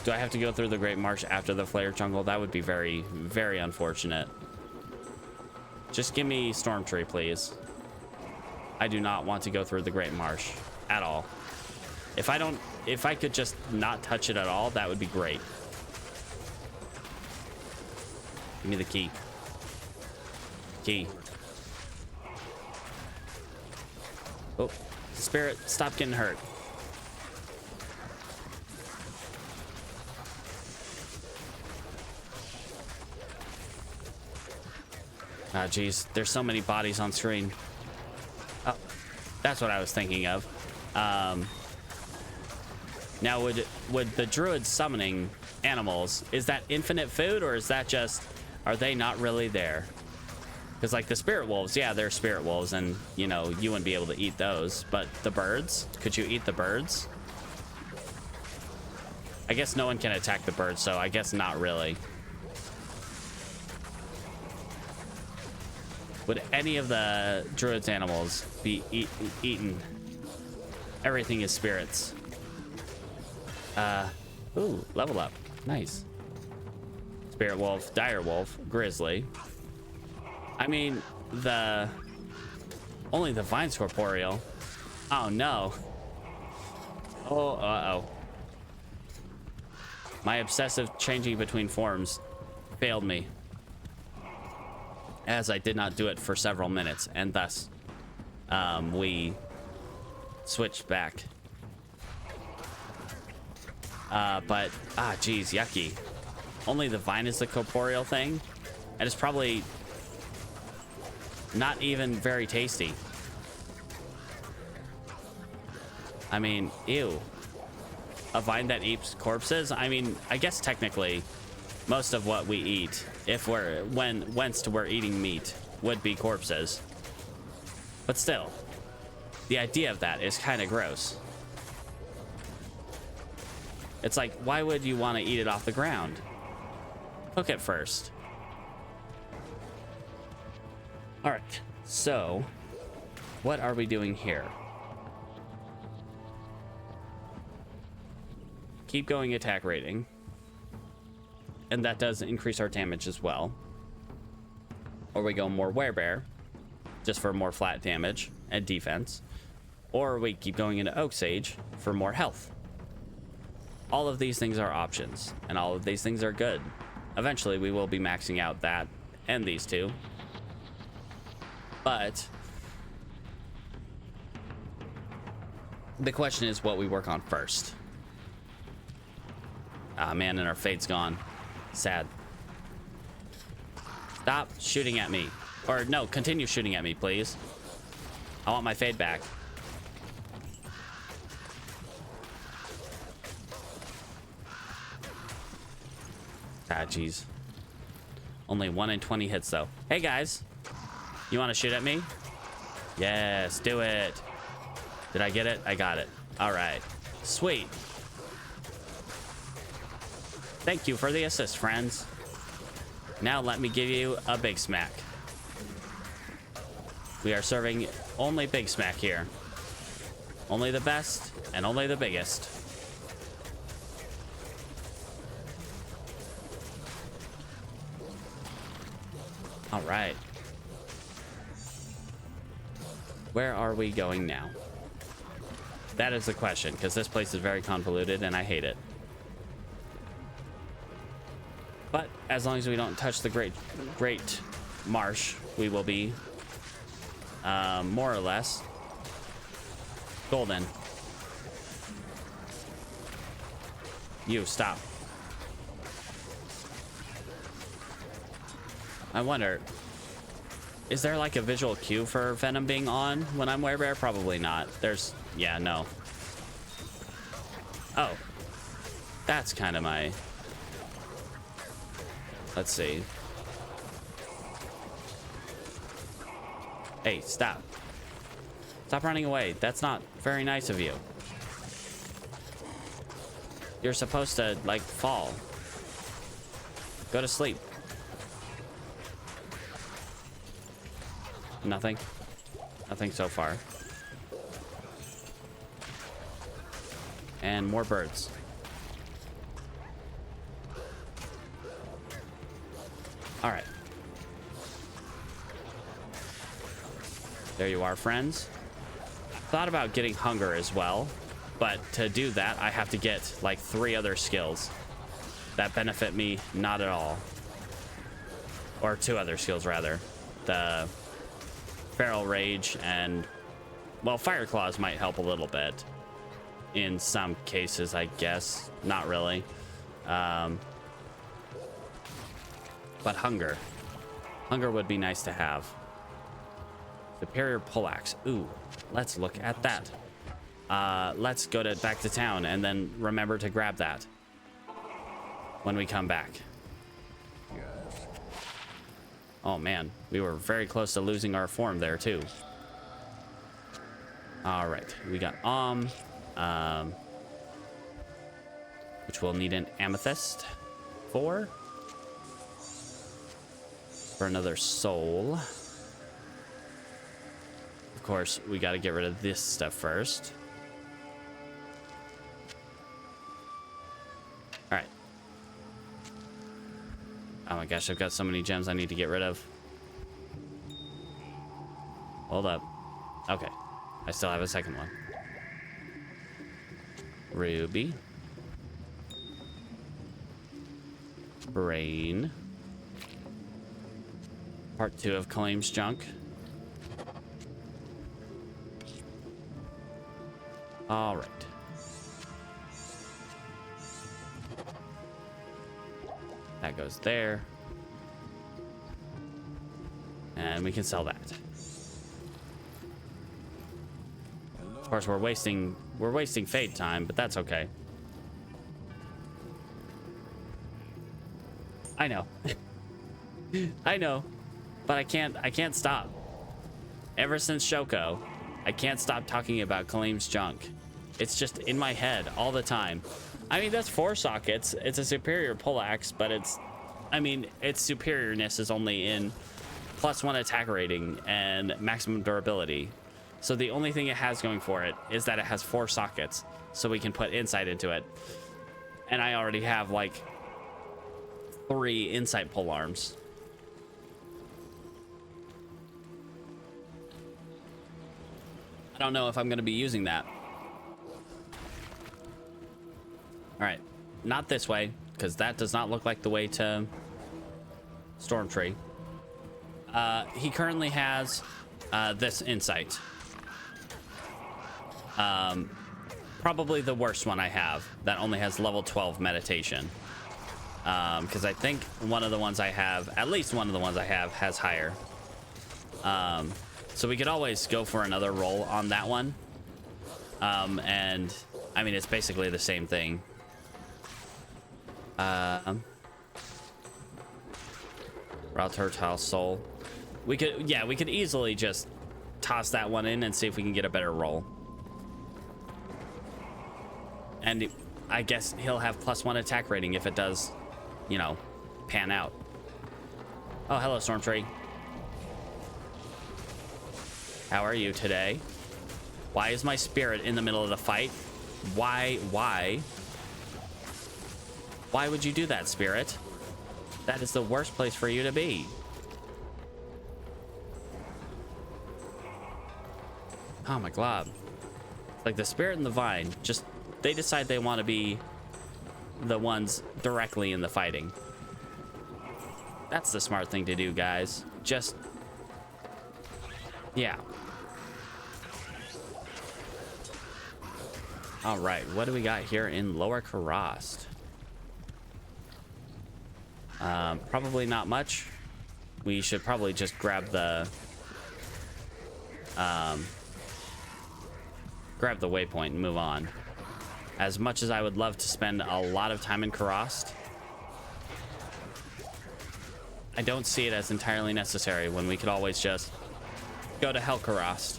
Do I have to go through the Great Marsh after the Flare Jungle? That would be very, very unfortunate. Just give me Storm Tree, please. I do not want to go through the Great Marsh at all. If I could just not touch it at all, that would be great. Give me the key. Key. Oh, Spirit, stop getting hurt. Ah, geez, there's so many bodies on screen. Oh, that's what I was thinking of. Now, would the druid summoning animals, is that infinite food, or is that just, are they not really there? Because like the spirit wolves, yeah, they're spirit wolves, and you know, you wouldn't be able to eat those. But the birds, could you eat the birds? I guess no one can attack the birds, so I guess not really. Would any of the druid's animals be eaten? Everything is spirits. Ooh, level up. Nice. Spirit wolf, dire wolf, grizzly. I mean, only the vine's corporeal. Oh no. Oh, uh-oh. My obsessive changing between forms failed me, as I did not do it for several minutes, and thus we switched back. But geez, yucky. Only the vine is the corporeal thing, and it's probably not even very tasty. I mean, ew. A vine that eats corpses? I mean, I guess technically most of what we eat, if whence we're eating meat, would be corpses. But still, the idea of that is kind of gross. It's like, why would you want to eat it off the ground? Cook it first. All right, so what are we doing here? Keep going attack rating. And that does increase our damage as well. Or we go more werebear, just for more flat damage and defense. Or we keep going into Oak Sage for more health. All of these things are options, and all of these things are good. Eventually, we will be maxing out that and these two. But the question is what we work on first. Ah, man, and our fade's gone. Sad. Stop shooting at me. Or no, continue shooting at me, please. I want my fade back. Ah, jeez. Only 1 in 20 hits, though. Hey, guys. You want to shoot at me? Yes, do it. Did I get it? I got it. All right. Sweet. Thank you for the assist, friends. Now let me give you a Big Smack. We are serving only Big Smack here. Only the best and only the biggest. All right. Where are we going now? That is the question, because this place is very convoluted and I hate it. But as long as we don't touch the great marsh, we will be more or less golden. You stop. I wonder, is there like a visual cue for Venom being on when I'm Werebear? Probably not. There's, yeah, no. Oh, that's kind of my, let's see. Hey, stop. Stop running away. That's not very nice of you. You're supposed to, like, fall. Go to sleep. Nothing. Nothing so far. And more birds. All right. There you are, friends. Thought about getting hunger as well, but to do that, I have to get like 3 other skills that benefit me not at all. Or 2 other skills, rather. The Feral Rage and, well, Fire Claws might help a little bit. In some cases, I guess. Not really. But hunger. Hunger would be nice to have. Superior Poleaxe. Ooh, let's look at that. Let's go back to town and then remember to grab that when we come back. Oh man, we were very close to losing our form there too. All right, we got which we'll need an amethyst for another soul. Of course, we got to get rid of this stuff first. All right. Oh my gosh, I've got so many gems I need to get rid of. Hold up. Okay. I still have a second one. Ruby. Brain. Part 2 of Kaleem's junk. All right. That goes there. And we can sell that. Of course, we're wasting fade time, but that's okay. I know. I know. But I can't stop. Ever since Shoko, I can't stop talking about Kaleem's junk. It's just in my head all the time. I mean, that's 4 sockets. It's a superior poleaxe, but its superiorness is only in +1 attack rating and maximum durability. So the only thing it has going for it is that it has 4 sockets, so we can put insight into it. And I already have like 3 insight pole arms. I don't know if I'm going to be using that. All right, not this way, because that does not look like the way to Stormtree. He currently has this insight. Probably the worst one I have that only has level 12 meditation. Because I think one of the ones I have, at least one of the ones I have, has higher. So we could always go for another roll on that one. And I mean, it's basically the same thing. Raw Turtile Soul. We could easily just toss that one in and see if we can get a better roll. And I guess he'll have +1 attack rating if it does, you know, pan out. Oh, hello, Stormtree. How are you today? Why is my spirit in the middle of the fight? Why would you do that, spirit? That is the worst place for you to be. Oh my god. It's like the spirit and the vine, just, they decide they want to be the ones directly in the fighting. That's the smart thing to do, guys. Just, yeah. All right, what do we got here in Lower Kurast? Probably not much. We should probably just grab the waypoint and move on. As much as I would love to spend a lot of time in Kurast, I don't see it as entirely necessary when we could always just go to Hell Kurast.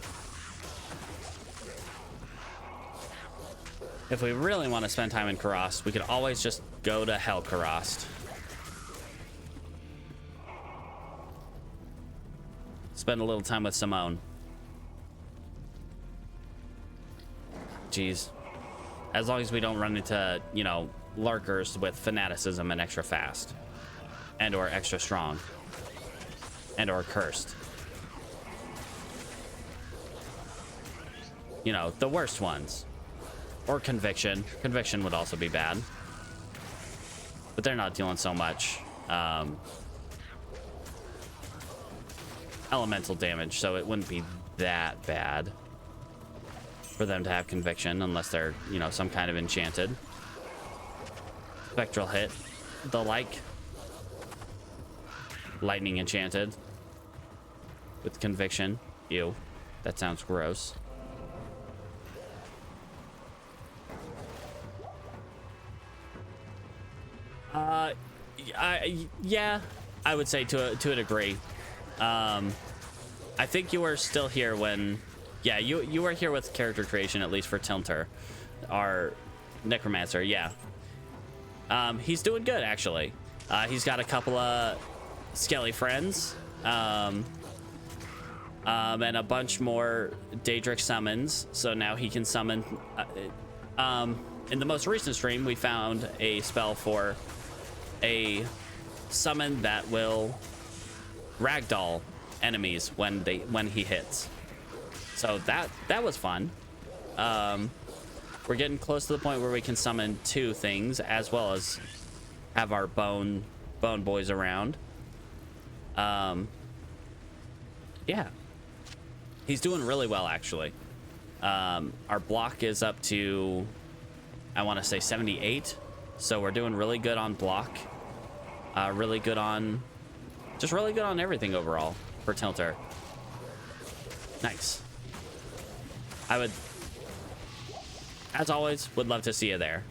If we really want to spend time in Kurast, we could always just go to Hell Kurast. Spend a little time with Simone. Jeez. As long as we don't run into, you know, lurkers with fanaticism and extra fast. And or extra strong. And or cursed. You know, the worst ones. Or conviction. Conviction would also be bad. But they're not dealing so much elemental damage, so it wouldn't be that bad for them to have conviction unless they're, you know, some kind of enchanted. Spectral hit, the like. Lightning enchanted with conviction. Ew, that sounds gross. Yeah, I would say to a degree. I think you were still here when, yeah, you were here with character creation, at least for Tilter, our necromancer. Yeah, he's doing good actually. He's got a couple of skelly friends, and a bunch more Daedric summons. So now he can summon. In the most recent stream, we found a spell for a summon that will ragdoll enemies when he hits. So that was fun. We're getting close to the point where we can summon 2 things as well as have our bone boys around. Yeah, he's doing really well actually. Our block is up to, I want to say 78, so we're doing really good on block. Really good on everything overall for Tilter. Nice. I would, as always, would love to see you there.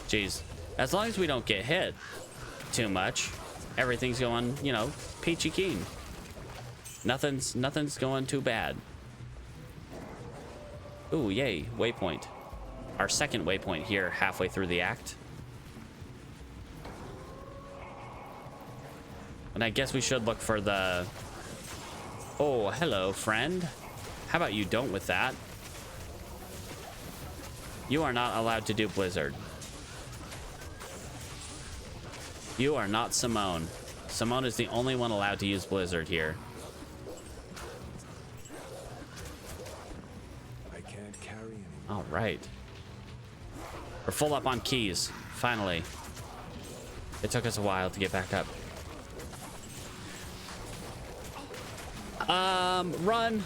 Geez, as long as we don't get hit too much, everything's going, you know, peachy keen. Nothing's going too bad. Ooh, yay, waypoint. Our second waypoint here halfway through the act. And I guess we should look for the... Oh, hello, friend. How about you don't with that? You are not allowed to do Blizzard. You are not Simone. Simone is the only one allowed to use Blizzard here. I can't carry anymore. All right. We're full up on keys, finally. It took us a while to get back up. Run.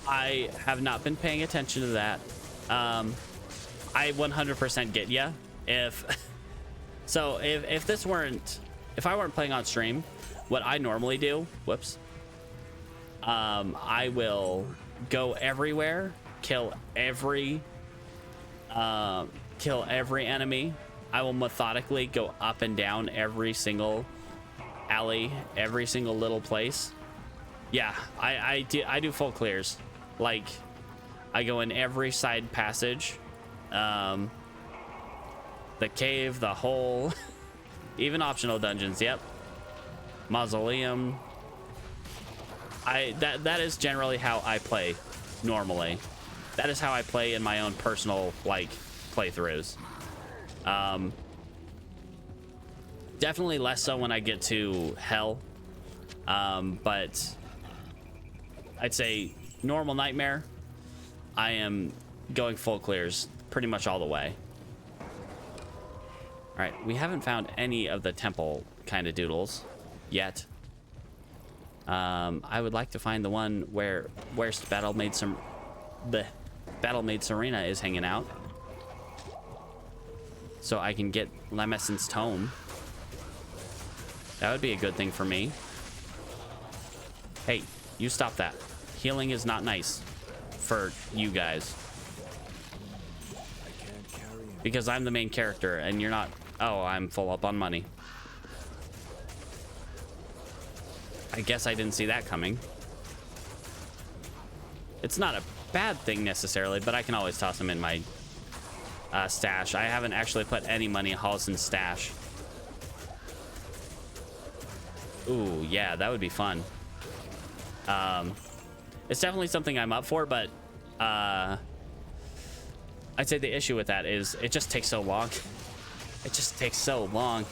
I have not been paying attention to that. I 100% get ya. If I weren't playing on stream, what I normally do, whoops, I will go everywhere, kill every enemy. I will methodically go up and down every single alley, every single little place, Yeah, I do full clears. Like, I go in every side passage, the cave, the hole, even optional dungeons. Yep, mausoleum. That is generally how I play normally. That is how I play in my own personal like playthroughs. Definitely less so when I get to hell, but I'd say normal nightmare, I am going full clears pretty much all the way. All right, we haven't found any of the temple kind of doodles yet. I would like to find the one where the Battle Maid Serena is hanging out, so I can get Lemessen's tome. That would be a good thing for me. Hey, you stop that. Healing is not nice for you guys. Because I'm the main character and you're not. Oh, I'm full up on money. I guess I didn't see that coming. It's not a bad thing necessarily, but I can always toss them in my stash. I haven't actually put any money in Hollison's stash. Ooh, yeah, that would be fun. It's definitely something I'm up for, but I'd say the issue with that is it just takes so long. It just takes so long,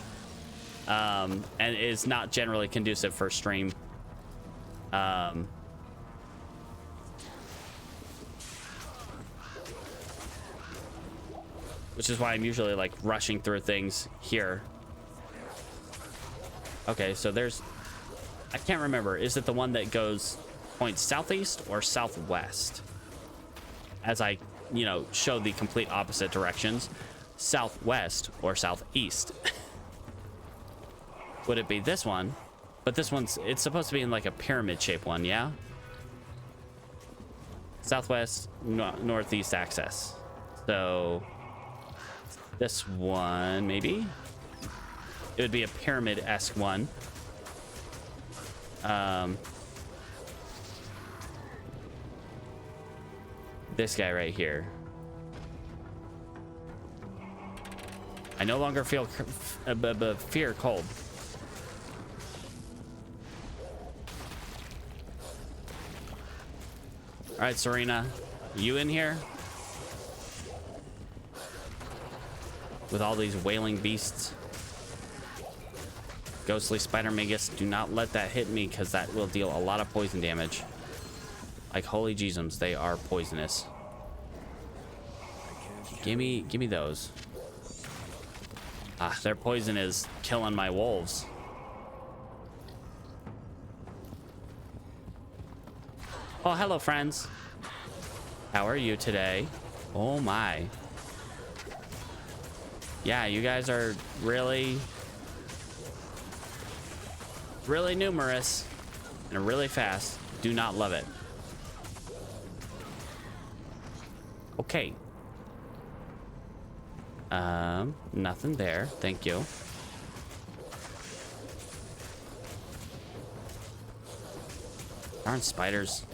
and is not generally conducive for stream. Which is why I'm usually like rushing through things here. Okay, so there's, I can't remember. Is it the one that points southeast or southwest? As I, show the complete opposite directions. Southwest or southeast. Would it be this one? But this one's, it's supposed to be in like a pyramid shaped one, yeah? Southwest, northeast access. So this one, maybe? It would be a pyramid-esque one. This guy right here. I no longer feel fear cold. All right, Serena, you in here? With all these wailing beasts. Ghostly Spider Magus, do not let that hit me because that will deal a lot of poison damage. Like holy jeezums, they are poisonous. Give me those. Ah, their poison is killing my wolves. Oh, hello, friends. How are you today? Oh my. Yeah, you guys are really numerous and really fast. Do not love it. Okay. Nothing there. Thank you. Darn spiders.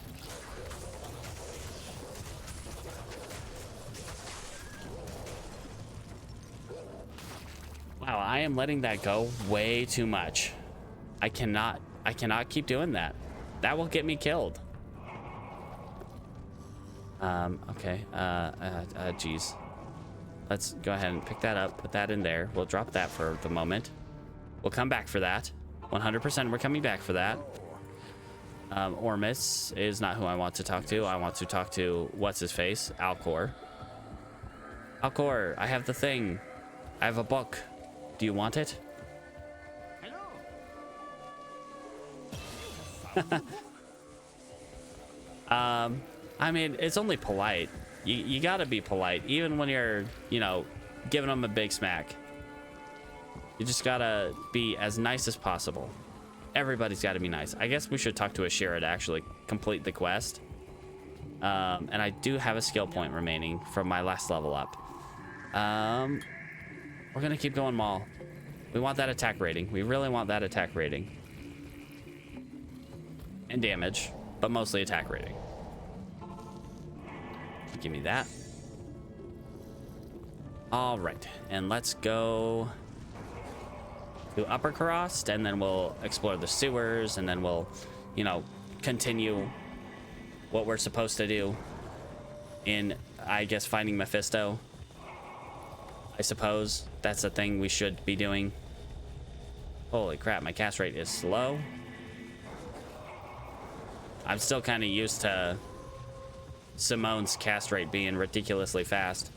Wow, I am letting that go way too much. I cannot keep doing that. That will get me killed. Okay. Geez. Let's go ahead and pick that up, put that in there. We'll drop that for the moment. We'll come back for that. 100% we're coming back for that. Ormus is not who I want to talk to. I want to talk to, what's his face? Alcor. Alcor, I have the thing. I have a book. Do you want it? I mean, it's only polite. You gotta be polite, even when you're, giving them a big smack. You just gotta be as nice as possible. Everybody's gotta be nice. I guess we should talk to Ashira to actually complete the quest. And I do have a skill point remaining from my last level up. We're gonna keep going, Maul. We want that attack rating. We really want that attack rating. and damage, but mostly attack rating. Give me that. All right, and let's go to Upper Kurast, and then we'll explore the sewers, and then we'll, you know, continue what we're supposed to do in, I guess, finding Mephisto. I suppose that's the thing we should be doing. Holy crap, my cast rate is slow. I'm still kind of used to Simone's cast rate being ridiculously fast.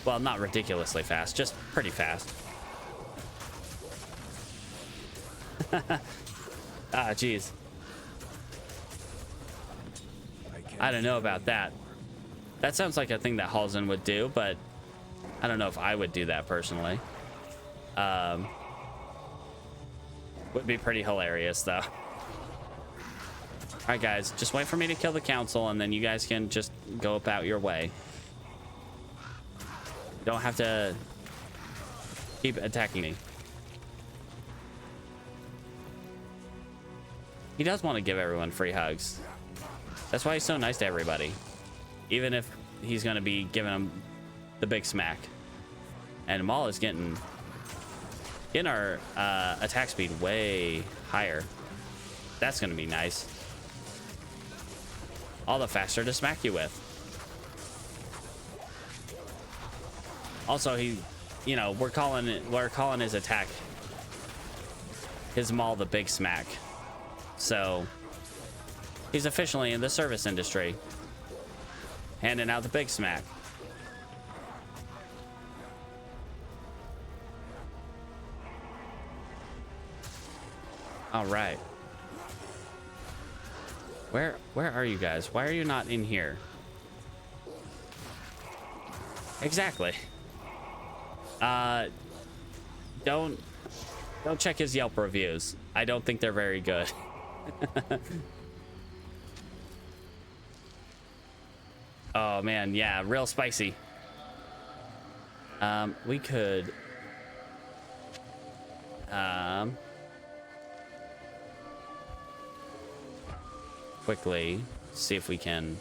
Well, not ridiculously fast, just pretty fast. Ah, jeez. I don't know about that. That sounds like a thing that Halsey would do, but I don't know if I would do that personally. Would be pretty hilarious, though. All right, guys, just wait for me to kill the council, and then you guys can just go about your way. Don't have to keep attacking me. He does want to give everyone free hugs. That's why he's so nice to everybody. Even if he's going to be giving them the big smack. And Maul is getting our attack speed way higher. That's going to be nice. All the faster to smack you with. Also, he, you know, we're calling his attack, his Maul, the big smack. So he's officially in the service industry, handing out the big smack. All right. Where are you guys? Why are you not in here? Exactly. Don't check his Yelp reviews. I don't think they're very good. Oh man, yeah, real spicy. We could quickly see if we can.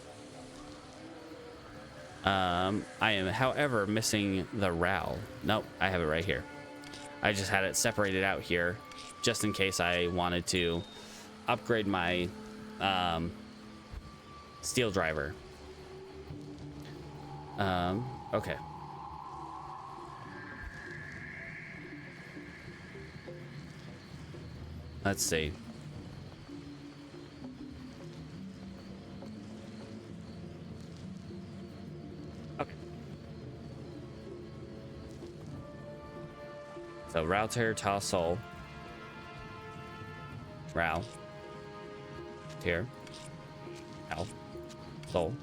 I am, however, missing the RAL. Nope, I have it right here. I just had it separated out here just in case I wanted to upgrade my steel driver. Okay. Let's see. Okay. So router, Tossol. Row. Here. Ow. Soul.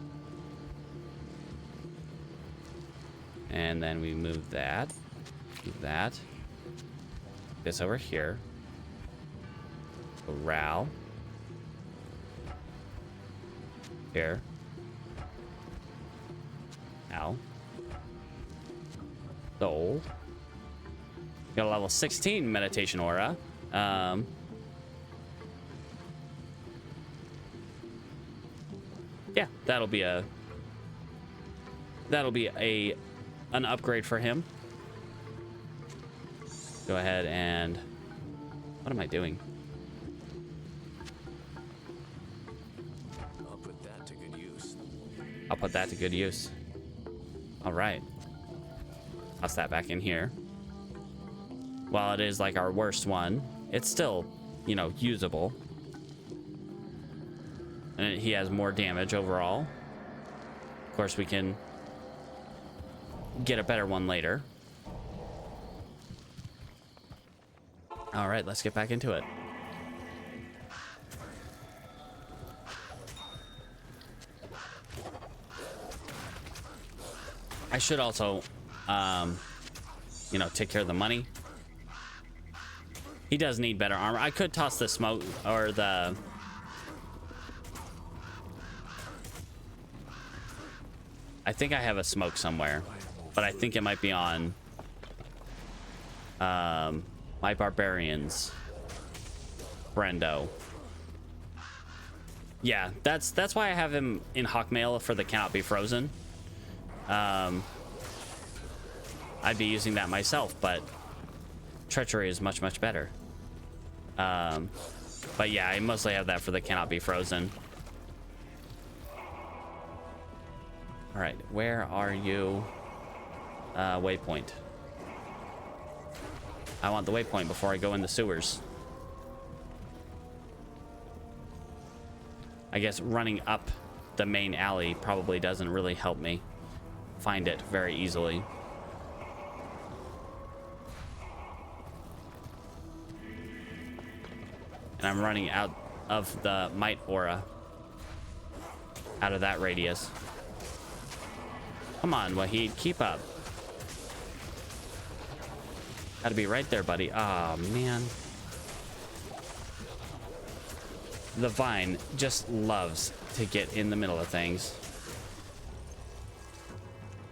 And then we move that. Move that. This over here. So Ral. Here. Ow. Soul. Got a level 16 meditation aura. Yeah, that'll be an upgrade for him. Go ahead and what am I doing? I'll put that to good use. I'll put that to good use. All right. Toss that back in here. While it is like our worst one, it's still, you know, usable. And he has more damage overall. Of course, we can get a better one later. All right, let's get back into it. I should also, you know, take care of the money. He does need better armor. I could toss the smoke or the... I think I have a smoke somewhere, but I think it might be on my barbarians. Brendo. Yeah, that's why I have him in Hawkmail for the cannot be frozen. I'd be using that myself, but treachery is much better. But yeah, I mostly have that for the cannot be frozen. All right, where are you? Waypoint. I want the waypoint before I go in the sewers. I guess running up the main alley probably doesn't really help me find it very easily. And I'm running out of the might aura. Out of that radius. Come on, Wahid, keep up. Gotta be right there, buddy. Oh, man. The vine just loves to get in the middle of things.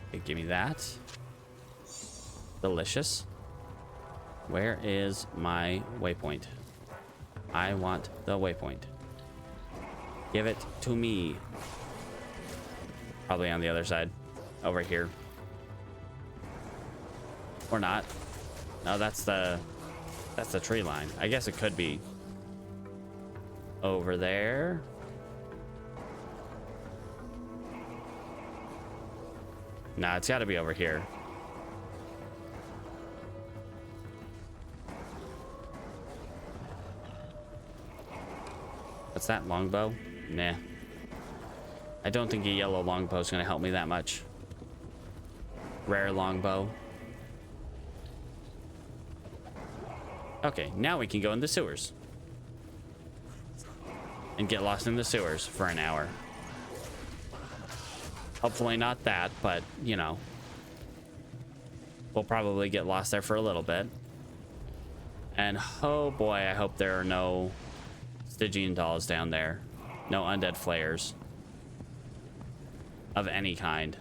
Okay, give me that. Delicious. Where is my waypoint? I want the waypoint. Give it to me. Probably on the other side. Over here. Or not. No, that's the tree line. I guess it could be over there. Nah, it's got to be over here. What's that, longbow? Nah. I don't think a yellow longbow is going to help me that much. Rare longbow. Okay, now we can go in the sewers. And get lost in the sewers for an hour. Hopefully not that, but, you know. We'll probably get lost there for a little bit. And, oh boy, I hope there are no Stygian dolls down there. No undead flayers. Of any kind.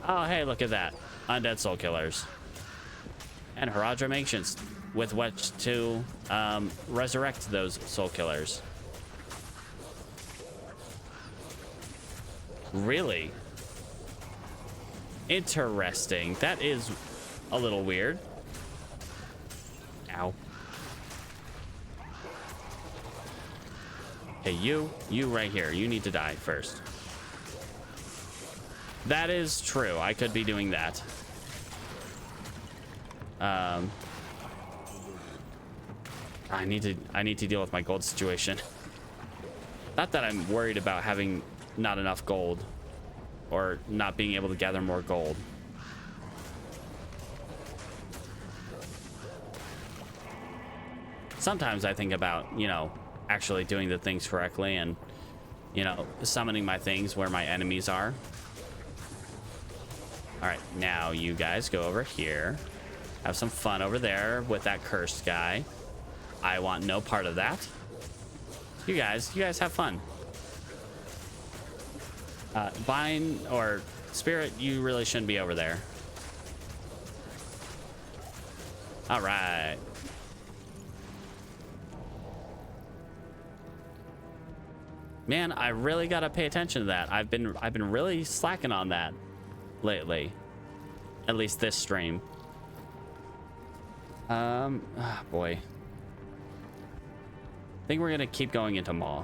Oh, hey, look at that. Undead soul killers. And Haradrim Ancients, with which to resurrect those soul killers. Really? Interesting. That is a little weird. Ow. Okay, you right here. You need to die first. That is true. I could be doing that. I need to deal with my gold situation. Not that I'm worried about having not enough gold or not being able to gather more gold. Sometimes I think about, you know, actually doing the things correctly and, you know, summoning my things where my enemies are. All right, now you guys go over here. Have some fun over there with that cursed guy. I want no part of that. You guys have fun. Vine or Spirit, you really shouldn't be over there. All right. Man, I really gotta pay attention to that. I've been really slacking on that lately. At least this stream. Boy. I think we're gonna keep going into Maw.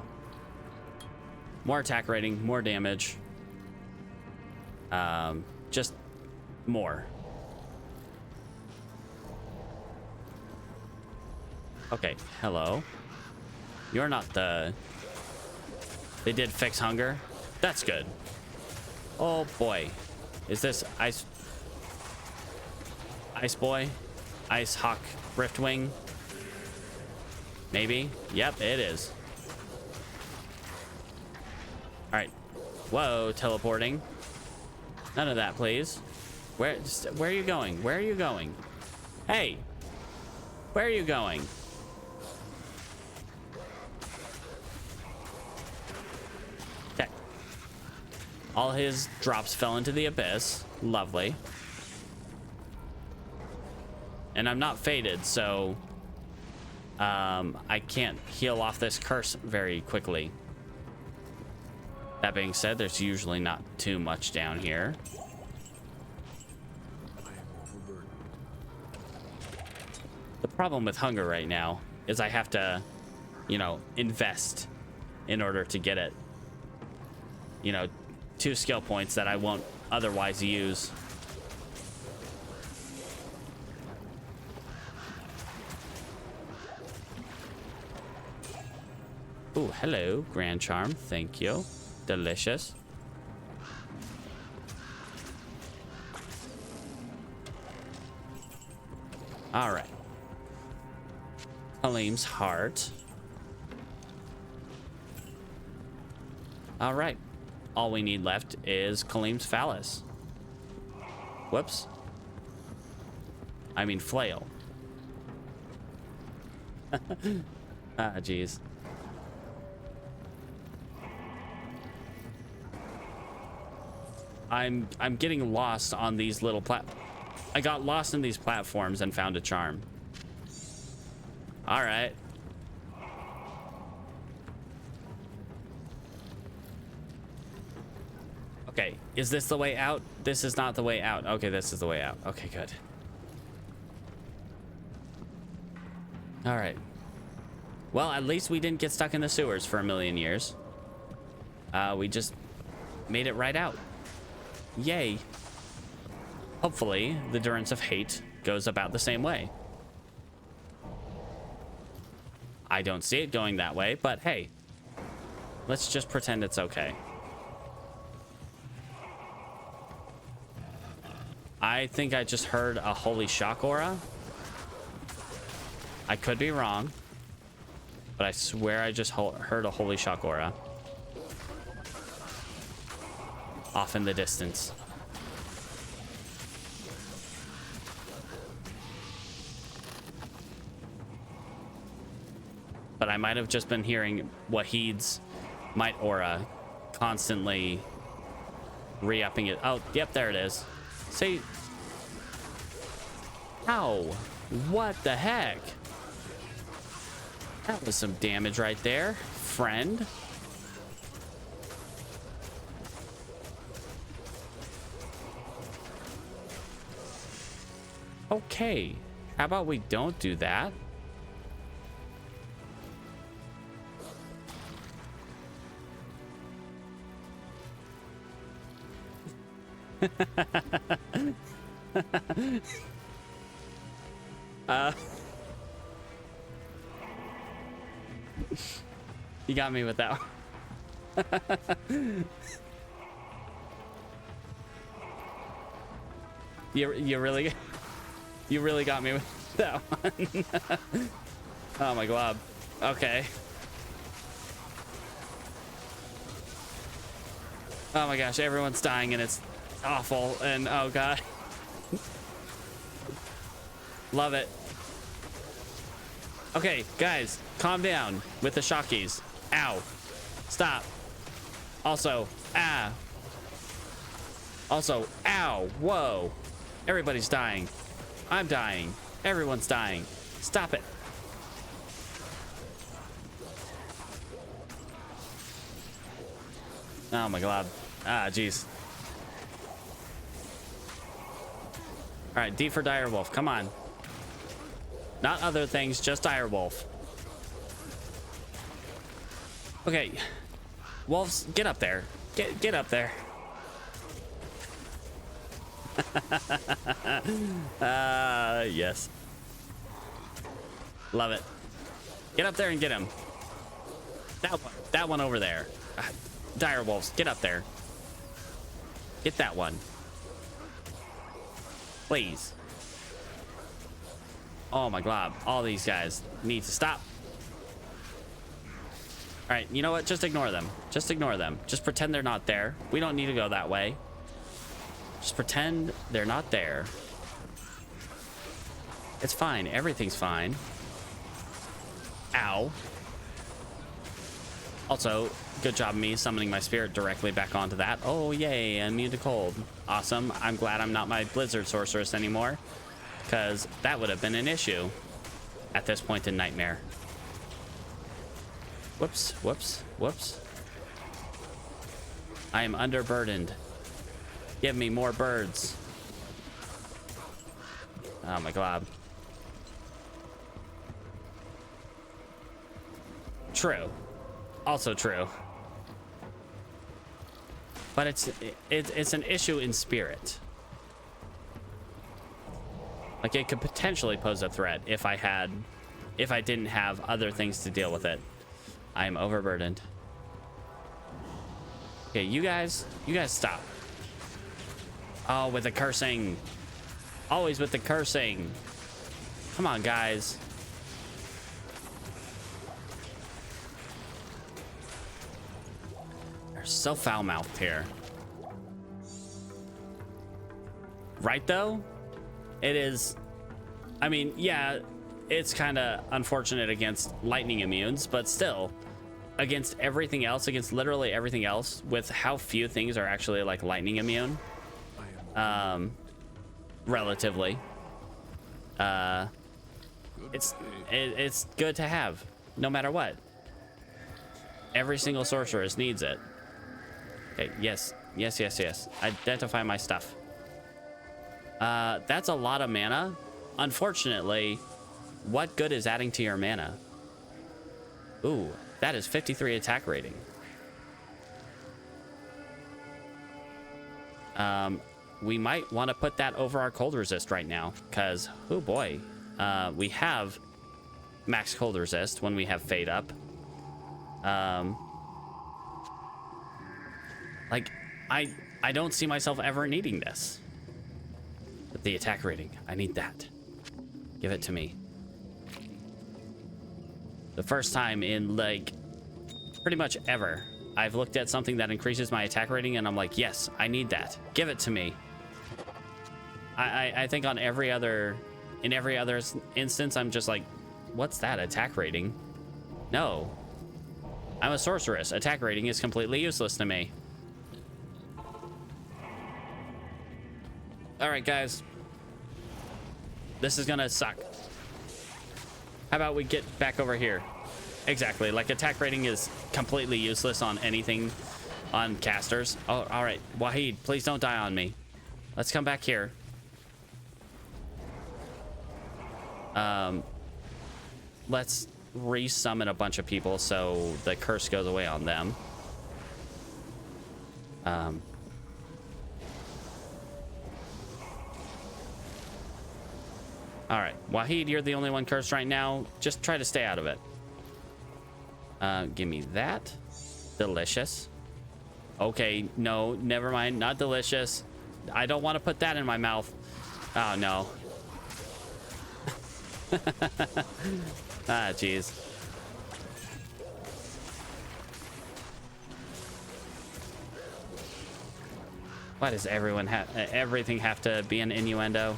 More attack rating, more damage. Just more. Okay, hello. You're not the... They did fix hunger. That's good. Oh boy. Is this Ice Boy? Ice Hawk Riftwing? Maybe? Yep, it is. Alright. Whoa, teleporting. None of that, please. Where are you going? Where are you going? Hey! Where are you going? Okay. All his drops fell into the abyss. Lovely. And I'm not faded, so I can't heal off this curse very quickly. That being said, there's usually not too much down here. The problem with hunger right now is I have to, you know, invest in order to get it. You know, 2 skill points that I won't otherwise use. Oh, hello, Grand Charm. Thank you. Delicious. All right. Halim's heart. All right. All we need left is Kalim's phallus. Whoops. I mean flail. Ah, jeez. I'm getting lost on these little I got lost in these platforms and found a charm. All right. Okay, is this the way out? This is not the way out. Okay, this is the way out. Okay, good. All right. Well, at least we didn't get stuck in the sewers for a million years. We just made it right out. Yay. Hopefully, the Durance of Hate goes about the same way. I don't see it going that way, but hey, let's just pretend it's okay. I think I just heard a holy shock aura. I could be wrong, but I swear I just heard a holy shock aura off in the distance. But I might have just been hearing Wahid's might aura constantly re-upping it. Oh, yep, there it is. See? Ow. What the heck? That was some damage right there, friend. Okay. How about we don't do that? You got me with that one. You really got me with that one. Oh my god. Okay. Oh my gosh, everyone's dying and it's awful, and oh god. Love it. Okay, guys, calm down with the shockies. Ow. Stop. Also, ah. Also, ow. Whoa. Everybody's dying. I'm dying. Everyone's dying. Stop it. Oh my god. Ah, jeez. All right, D for direwolf. Come on. Not other things, just direwolf. Okay. Wolves, get up there. Get up there. Yes. Love it. Get up there and get him. That one over there. Direwolves, get up there. Get that one. Please. Oh my god. All these guys need to stop. All right, you know what? Just ignore them. Just ignore them. Just pretend they're not there. We don't need to go that way. Just pretend they're not there. It's fine. Everything's fine. Ow. Also, good job me summoning my spirit directly back onto that. Oh, yay. Immune to cold. Awesome. I'm glad I'm not my Blizzard Sorceress anymore, because that would have been an issue. at this point in Nightmare. Whoops, whoops, whoops. I am underburdened. Give me more birds. Oh my god. True. Also true. But it's an issue in spirit. Like, it could potentially pose a threat if I didn't have other things to deal with it. I am overburdened. Okay, you guys stop. Oh, with the cursing. Always with the cursing. Come on, guys. They're so foul-mouthed here. Right, though? It is... I mean, yeah, it's kind of unfortunate against lightning immunes, but still, against everything else, against literally everything else, with how few things are actually, like, lightning immune, relatively, it's good to have, no matter what. Every single sorceress needs it. Okay, yes. Identify my stuff. That's a lot of mana. Unfortunately, what good is adding to your mana? Ooh, that is 53 attack rating. We might want to put that over our cold resist right now, because, oh boy, we have max cold resist when we have fade up. Like, I don't see myself ever needing this. But the attack rating, I need that. Give it to me. The first time in, like, pretty much ever, I've looked at something that increases my attack rating and I'm like, yes, I need that. Give it to me. I think in every other instance, I'm just like, what's that attack rating? No. I'm a sorceress. Attack rating is completely useless to me. All right, guys. This is gonna suck. How about we get back over here? Exactly. Like, attack rating is completely useless on anything, on casters. Oh, all right. Wahid, please don't die on me. Let's come back here. Let's re-summon a bunch of people so the curse goes away on them. All right, Wahid, you're the only one cursed right now. Just try to stay out of it. Give me that. Delicious. Okay, no, never mind. Not delicious. I don't want to put that in my mouth. Oh, no. Ah, jeez. Why does everything have to be an innuendo?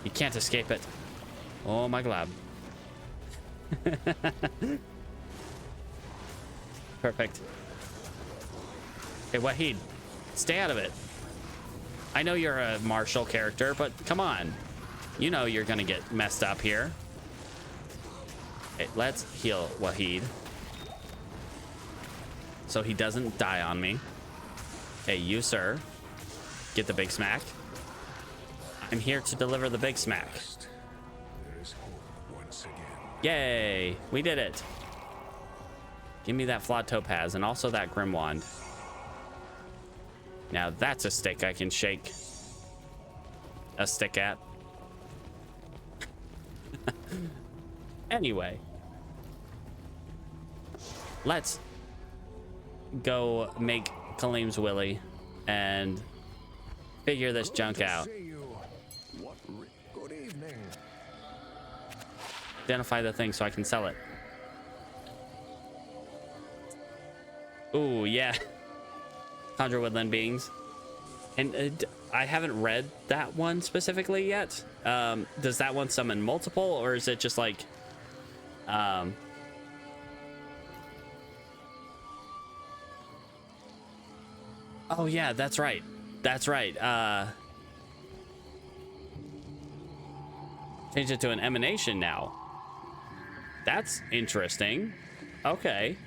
You can't escape it. Oh my god. Perfect. Hey, Wahid, stay out of it. I know you're a martial character, but come on. You know you're gonna get messed up here. Okay, let's heal Wahid so he doesn't die on me. Hey, you, sir. Get the big smack. I'm here to deliver the big smack. There's hope once again. Yay, we did it. Give me that flawed topaz and also that grim wand. Now that's a stick I can shake a stick at. Anyway, let's go make Kalim's Willy and figure this junk out. Good evening. Identify the thing so I can sell it. Ooh, yeah. Conjure woodland beings. And I haven't read that one specifically yet. Does that one summon multiple, or is it just like... Oh, yeah, that's right. That's right. Change it to an emanation now. That's interesting. Okay.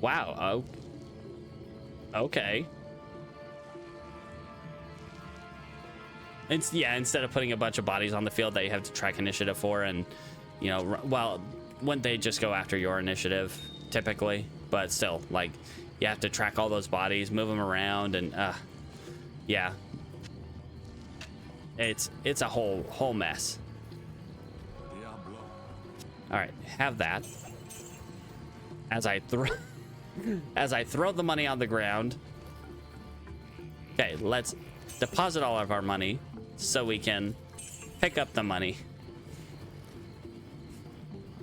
Wow. Oh. Okay. Yeah, instead of putting a bunch of bodies on the field that you have to track initiative for, and, you know, well, wouldn't they just go after your initiative typically? But still, like, you have to track all those bodies, move them around, and yeah, it's a whole mess. Diablo. All right, have that. As I throw the money on the ground. Okay, let's deposit all of our money so we can pick up the money.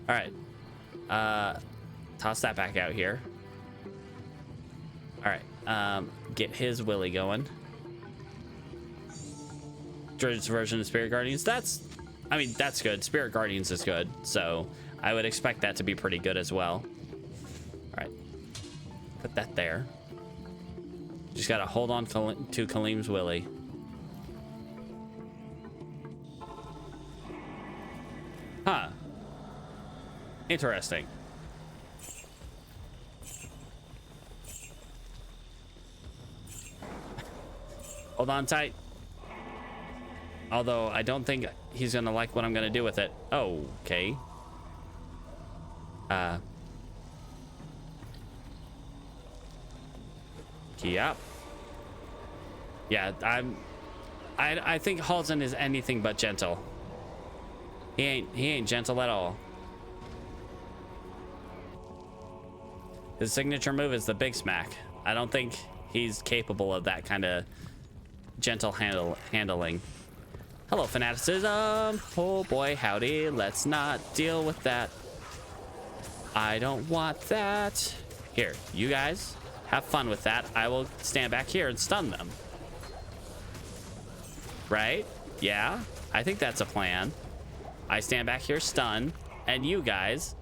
All right, toss that back out here. All right, get his willy going. Druid's version of Spirit Guardians. That's good. Spirit Guardians is good, so I would expect that to be pretty good as well. All right, put that there. Just gotta hold on to Kalim's willy. Huh. Interesting. Hold on tight. Although I don't think he's gonna like what I'm gonna do with it. Oh, okay. Key up. Yeah, I think Halsin is anything but gentle. He ain't gentle at all. His signature move is the big smack. I don't think he's capable of that kind of gentle handling. Hello, fanaticism. Oh boy, howdy. Let's not deal with that. I don't want that. Here, you guys have fun with that. I will stand back here and stun them. Right? Yeah, I think that's a plan. I stand back here, stun, and you guys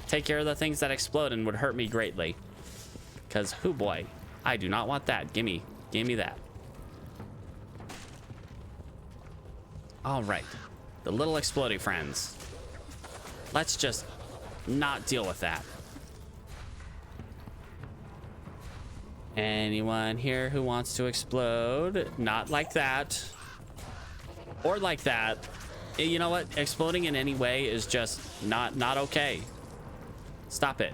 take care of the things that explode and would hurt me greatly. Because, hoo boy, I do not want that. Gimme that. All right, the little exploding friends. Let's just not deal with that. Anyone here who wants to explode? Not like that. Or like that. You know what? Exploding in any way is just not okay. Stop it.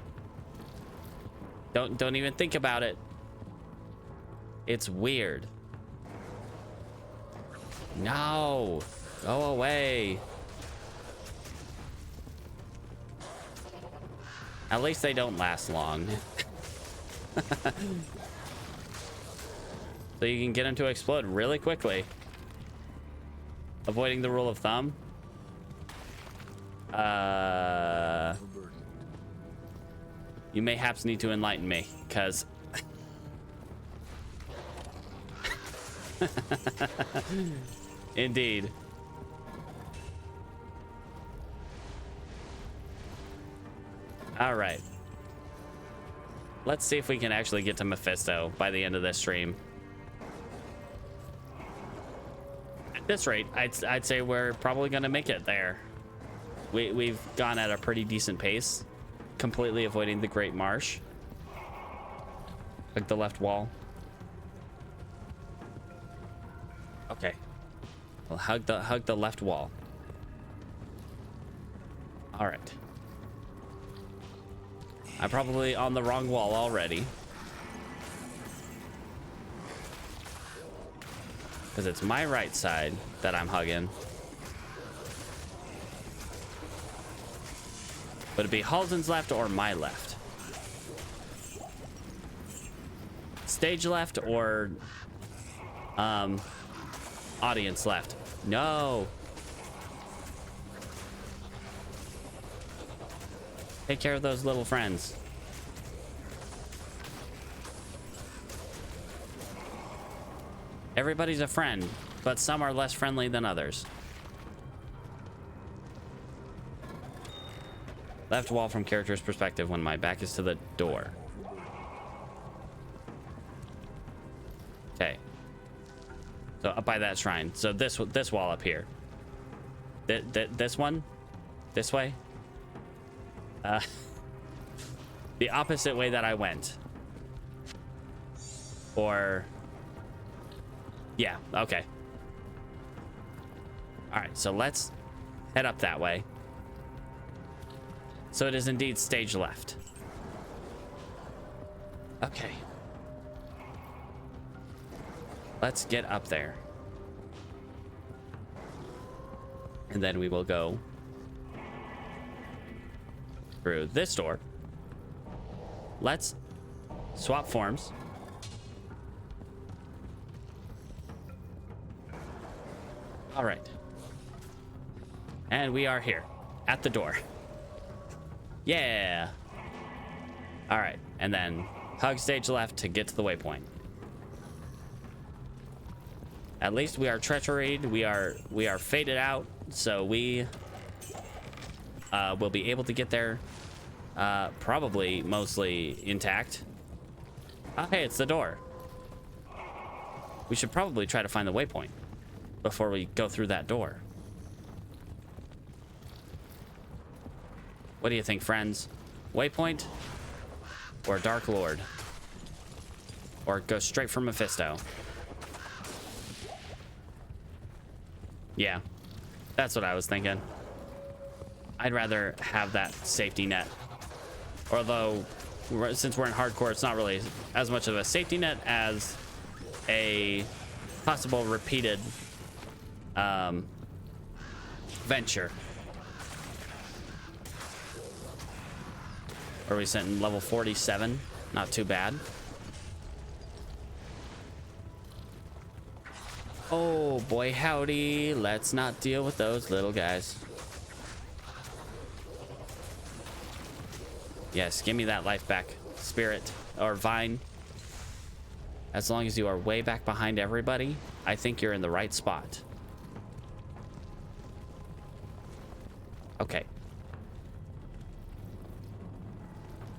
Don't even think about it. It's weird. No. Go away. At least they don't last long. So you can get them to explode really quickly. Avoiding the rule of thumb. You mayhaps need to enlighten me, because indeed. All right. Let's see if we can actually get to Mephisto by the end of this stream. At this rate, I'd say we're probably gonna make it there. We've gone at a pretty decent pace, completely avoiding the Great Marsh. Like the left wall. Okay. Well, hug the left wall. All right. I'm probably on the wrong wall already. Because it's my right side that I'm hugging. Would it be Halsin's left or my left? Stage left or audience left? No. Take care of those little friends. Everybody's a friend, but some are less friendly than others. Left wall from character's perspective when my back is to the door. So up by that shrine. So this wall up here. This one? This way? The opposite way that I went. Or... yeah, okay. Alright, so let's head up that way. So it is indeed stage left. Okay. Let's get up there. And then we will go through this door. Let's swap forms. All right. And we are here at the door. Yeah. All right. And then hug stage left to get to the waypoint. At least we are treacherried. We are faded out, so we will be able to get there probably mostly intact. Oh, hey, it's the door. We should probably try to find the waypoint before we go through that door. What do you think, friends? Waypoint or Dark Lord? Or go straight for Mephisto? Yeah, that's what I was thinking. I'd rather have that safety net. Although, since we're in hardcore, it's not really as much of a safety net as a possible repeated venture. Are we sitting level 47? Not too bad. Oh boy, howdy. Let's not deal with those little guys. Yes, give me that life back, spirit or vine. As long as you are way back behind everybody, I think you're in the right spot. Okay.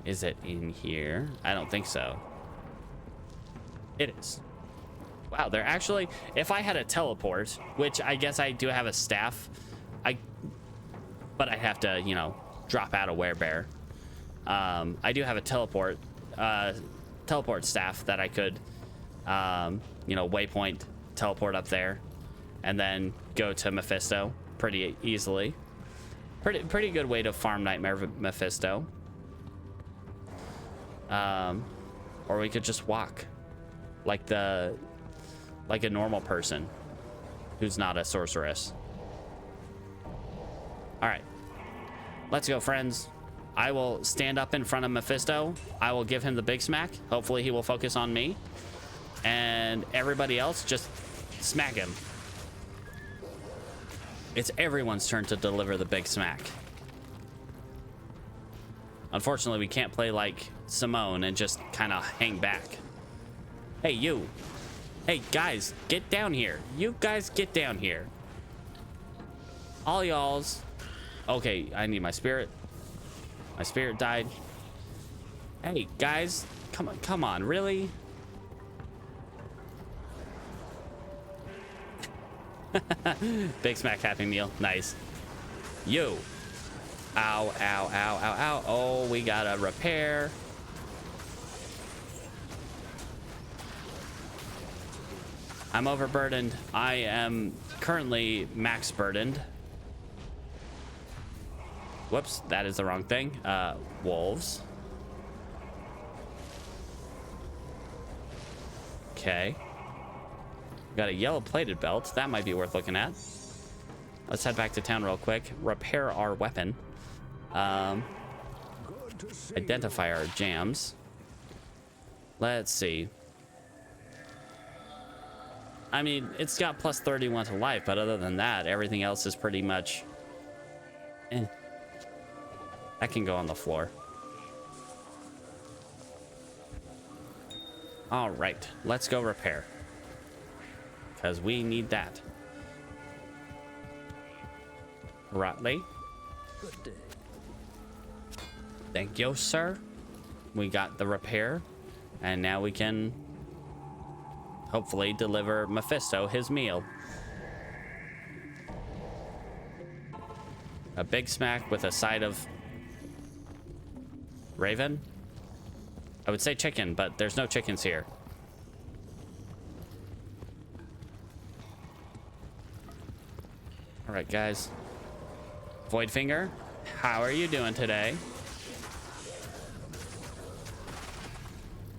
Is it in here? I don't think so. It is. Wow, they're actually, if I had a teleport, which I guess I do have a staff, but I have to, you know, drop out a werebear. I do have a teleport staff that I could, you know, waypoint, teleport up there, and then go to Mephisto pretty easily. Pretty good way to farm Nightmare Mephisto. Or we could just walk like a normal person who's not a sorceress. All right, let's go, friends. I will stand up in front of Mephisto. I will give him the big smack. Hopefully he will focus on me, and everybody else just smack him. It's everyone's turn to deliver the big smack. Unfortunately, we can't play like Simone and just kind of hang back. Hey, you. Hey, guys, get down here. You guys get down here. All y'alls. Okay, I need my spirit. My spirit died. Hey, guys, come on, really? Big smack, Happy Meal. Nice. You. Ow, ow, ow, ow, ow. Oh, we gotta repair. I'm overburdened. I am currently max burdened. Whoops, that is the wrong thing. Wolves. Okay. Got a yellow plated belt. That might be worth looking at. Let's head back to town real quick. Repair our weapon. Identify our jams. Let's see. I mean, it's got plus 31 to life, but other than that, everything else is pretty much... eh. That can go on the floor. All right, let's go repair. Because we need that. Rightly. Good day. Thank you, sir. We got the repair, and now we can hopefully deliver Mephisto his meal. A Big Smack with a side of Raven? I would say chicken, but there's no chickens here. All right, guys. Voidfinger, how are you doing today?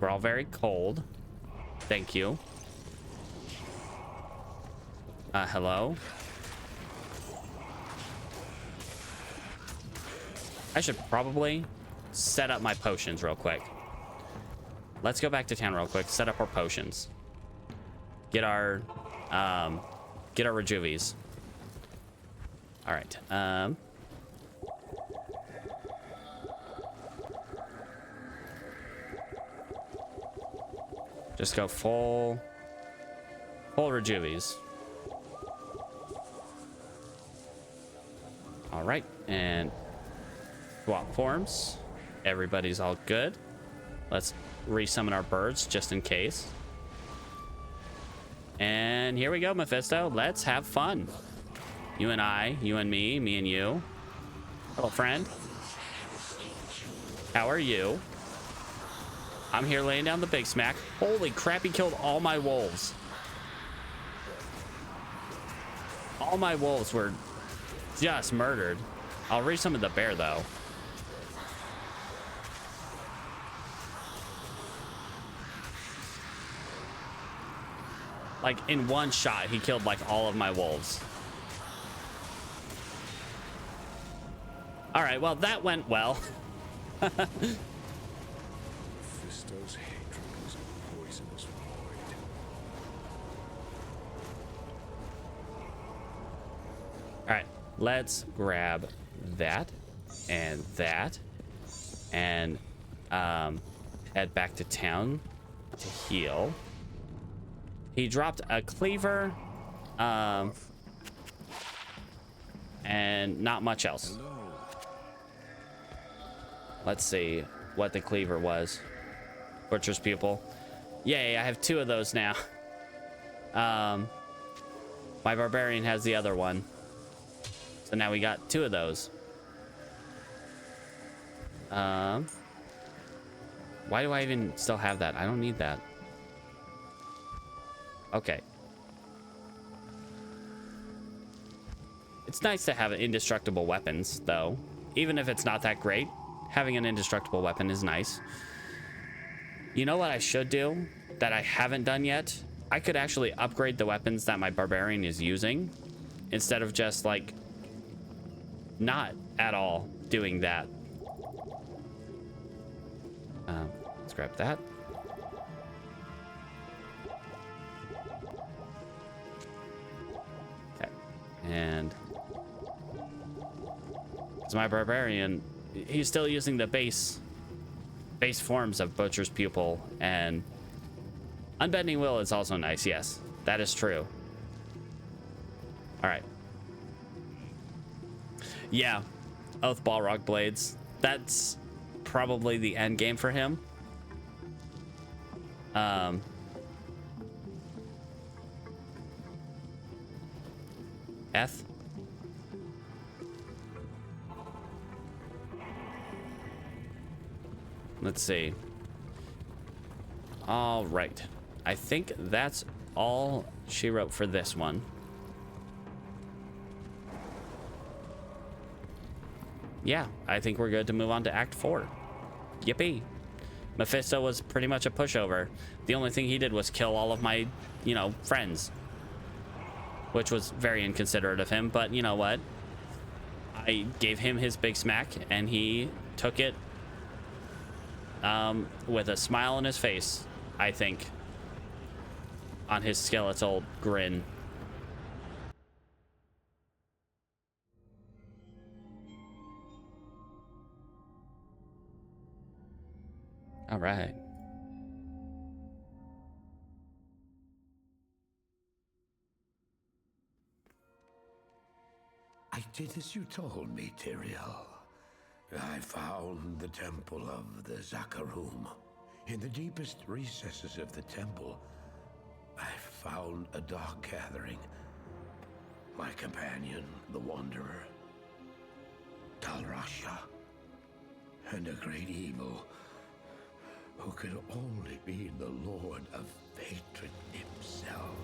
We're all very cold. Thank you. Hello? I should probably set up my potions real quick. Let's go back to town real quick, set up our potions. Get our rejuvies. All right. Just go full rejuvies. All right, and swap forms. Everybody's all good. Let's resummon our birds just in case. And here we go, Mephisto. Let's have fun. You and I, you and me and you. Hello, friend. How are you? I'm here laying down the Big Smack. Holy crap, he killed all my wolves. All my wolves were just murdered. I'll resummon the bear, though. Like, in one shot, he killed, like, all of my wolves. All right, well, that went well. Mephisto's hatred was a poisonous void. All right, let's grab that and head back to town to heal. He dropped a cleaver, and not much else. Hello. Let's see what the cleaver was. Butcher's pupil. Yay, I have 2 of those now. My barbarian has the other one. So now we got 2 of those. Why do I even still have that? I don't need that. Okay. It's nice to have indestructible weapons, though. Even if it's not that great, having an indestructible weapon is nice. You know what I should do that I haven't done yet? I could actually upgrade the weapons that my barbarian is using instead of just, like, not at all doing that. Let's grab that. Okay. And so my barbarian, he's still using the base forms of Butcher's Pupil, and Unbending Will is also nice. Yes, that is true. All right. Yeah, Oath Balrog Blades. That's probably the end game for him. Eth. Let's see. All right. I think that's all she wrote for this one. Yeah, I think we're good to move on to Act 4. Yippee. Mephisto was pretty much a pushover. The only thing he did was kill all of my, friends. Which was very inconsiderate of him, but you know what? I gave him his Big Smack, and he took it with a smile on his face, I think. On his skeletal grin. All right. I did as you told me, Tyrael. I found the temple of the Zakarum. In the deepest recesses of the temple, I found a dark gathering. My companion, the Wanderer, Talrasha, and a great evil who could only be the Lord of Hatred himself.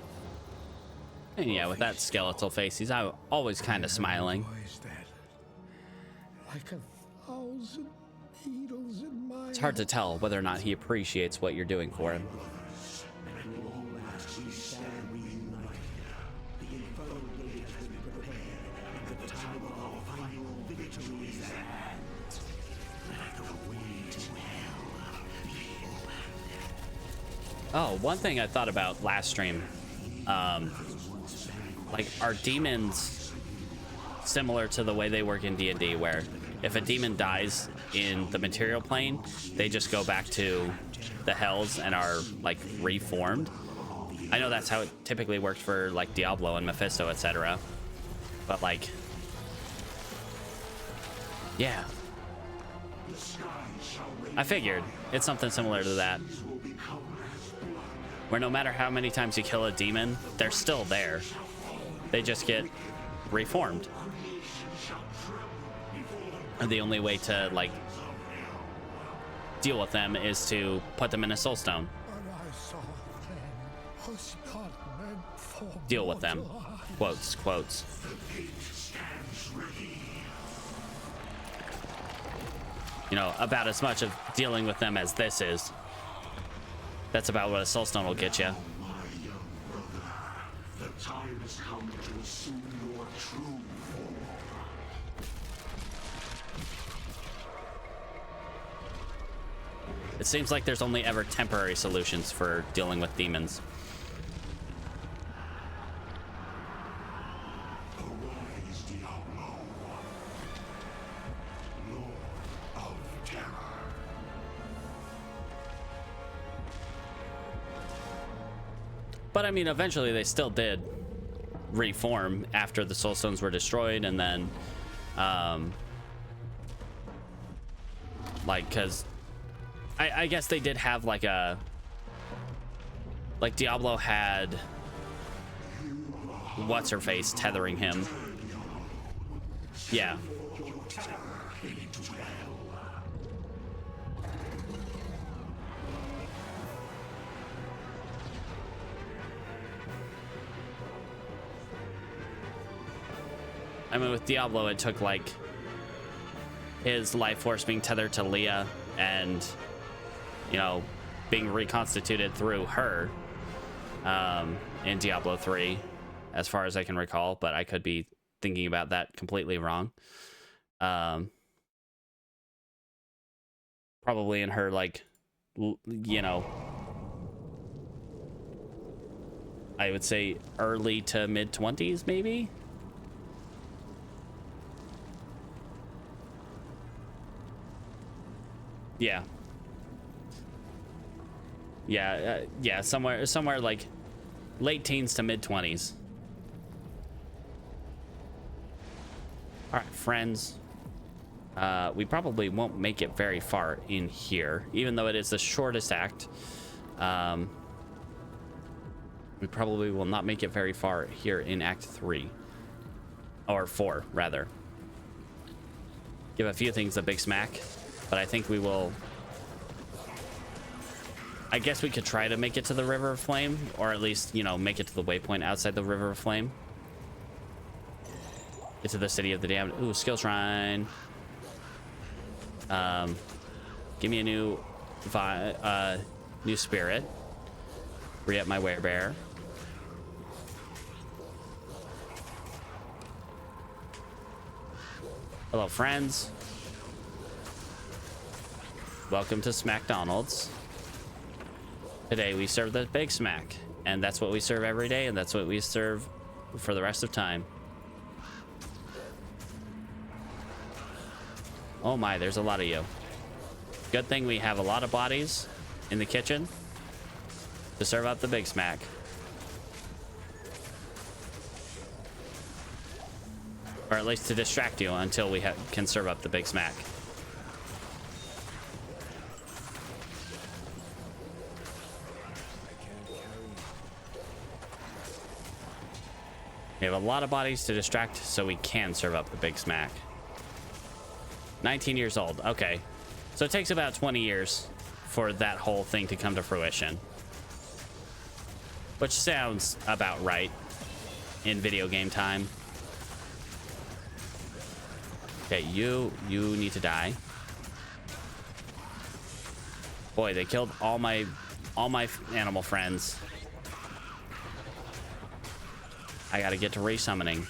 And yeah, with that skeletal face, he's always kind of smiling. Voice that, like a thousand needles in my It's hard to tell whether or not he appreciates what you're doing for him. Oh, one thing I thought about last stream, like, are demons similar to the way they work in D&D, where if a demon dies in the material plane, they just go back to the hells and are, like, reformed? I know that's how it typically worked for, like, Diablo and Mephisto, etc. But, like, yeah. I figured it's something similar to that, where no matter how many times you kill a demon, they're still there. They just get reformed. And the only way to, like, deal with them is to put them in a soul stone. Deal with them. Quotes, quotes. You know, about as much of dealing with them as this is. That's about what a soulstone will get you. The time has come to assume your true form. It seems like there's only ever temporary solutions for dealing with demons. Arise, Diablo, Lord of Terror. But I mean, eventually they still did reform after the soulstones were destroyed, and then like, because I guess they did have like a, like, Diablo had what's her face tethering him. Yeah. I mean, with Diablo, it took, like, his life force being tethered to Leah and, you know, being reconstituted through her in Diablo 3, as far as I can recall, but I could be thinking about that completely wrong. Probably in her, like, you know, I would say early to mid-20s, maybe? Yeah. Yeah, somewhere like late teens to mid 20s. All right, friends. We probably won't make it very far in here, even though it is the shortest act. We probably will not make it very far here in Act 3. Or 4, rather. Give a few things a big smack, but I think we will... I guess we could try to make it to the River of Flame, or at least, you know, make it to the waypoint outside the River of Flame. Get to the City of the Damned. Ooh, skill shrine. Give me a new spirit. Re-up my werebear. Hello, friends. Welcome to Smackdonald's. Today we serve the Big Smack, and that's what we serve every day, and that's what we serve for the rest of time. Oh my, there's a lot of you. Good thing we have a lot of bodies in the kitchen to serve up the Big Smack. Or at least to distract you until we can serve up the Big Smack. We have a lot of bodies to distract, so we can serve up the big smack. 19 years old. Okay. So it takes about 20 years for that whole thing to come to fruition. Which sounds about right in video game time. Okay, you need to die. Boy, they killed all my animal friends. I gotta get to resummoning.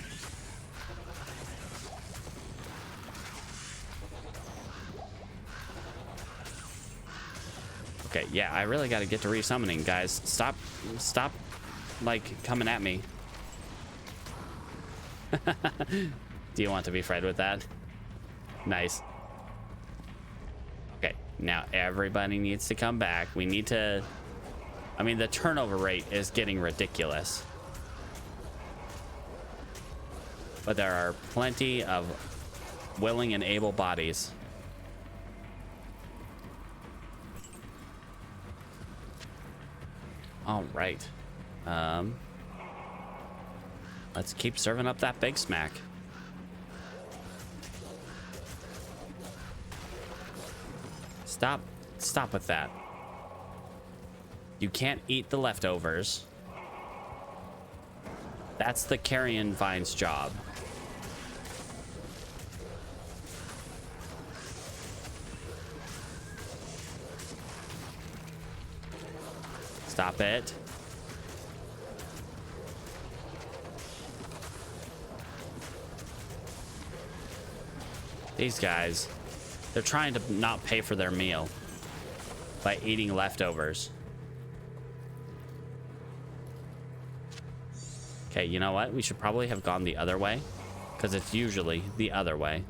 Okay, yeah, I really gotta get to resummoning, guys. Stop, like, coming at me. Do you want to be fried with that? Nice. Okay, now everybody needs to come back. We need to... I mean, the turnover rate is getting ridiculous. But there are plenty of willing and able bodies. All right. Let's keep serving up that big smack. Stop with that. You can't eat the leftovers. That's the carrion vine's job. Stop it. These guys, they're trying to not pay for their meal by eating leftovers. Okay, you know what? We should probably have gone the other way, because it's usually the other way.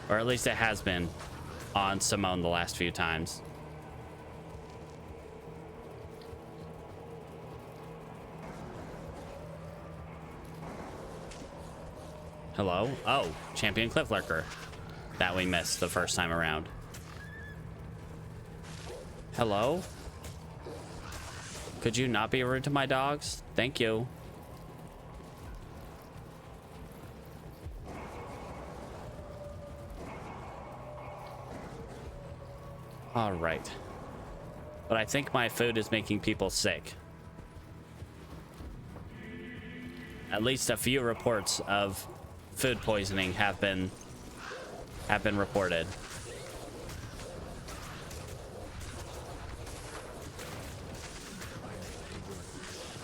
Or at least it has been on Simone the last few times. Hello? Oh, Champion Cliff Lurker. That we missed the first time around. Hello? Could you not be rude to my dogs? Thank you. All right. But I think my food is making people sick. At least a few reports of food poisoning have been reported.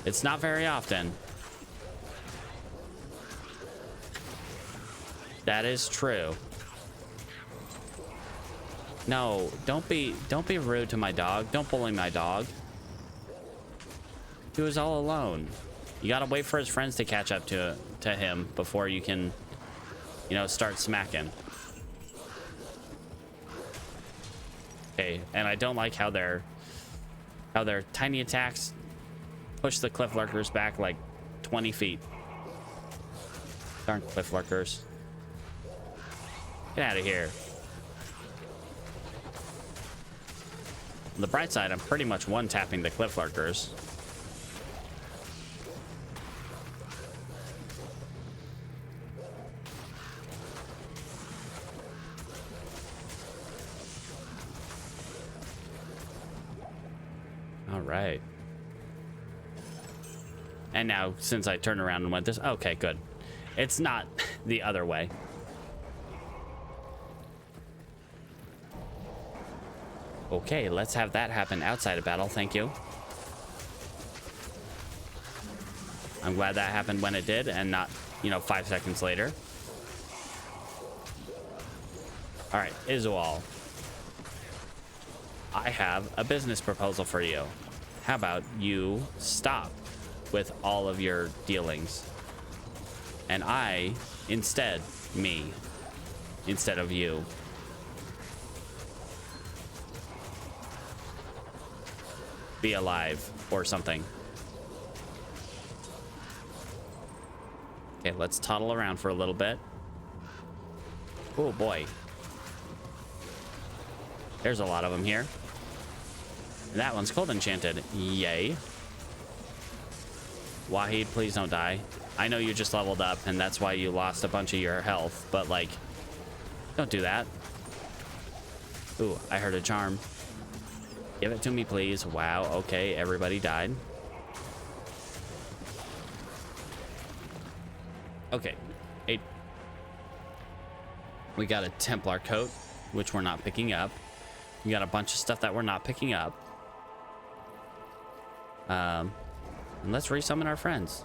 It's not very often. That is true. No, don't be rude to my dog. Don't bully my dog. He was all alone. You gotta wait for his friends to catch up to him before you can, you know, start smacking. Okay, and I don't like how their tiny attacks push the cliff lurkers back like 20 feet. Darn cliff lurkers. Get out of here. On the bright side, I'm pretty much one-tapping the cliff lurkers. All right. And now, since I turned around and went this... Okay, good. It's not the other way. Okay, let's have that happen outside of battle. Thank you. I'm glad that happened when it did and not, you know, 5 seconds later. All right, Izual. I have a business proposal for you. How about you stop with all of your dealings? And I, instead of you. Be alive or something. Okay, let's toddle around for a little bit. Oh boy. There's a lot of them here. That one's cold enchanted. Yay. Wahid, please don't die. I know you just leveled up and that's why you lost a bunch of your health, but like, don't do that. Ooh, I heard a charm. Give it to me, please. Wow, okay, everybody died. Okay, we got a Templar coat, which we're not picking up. We got a bunch of stuff that we're not picking up. And let's resummon our friends.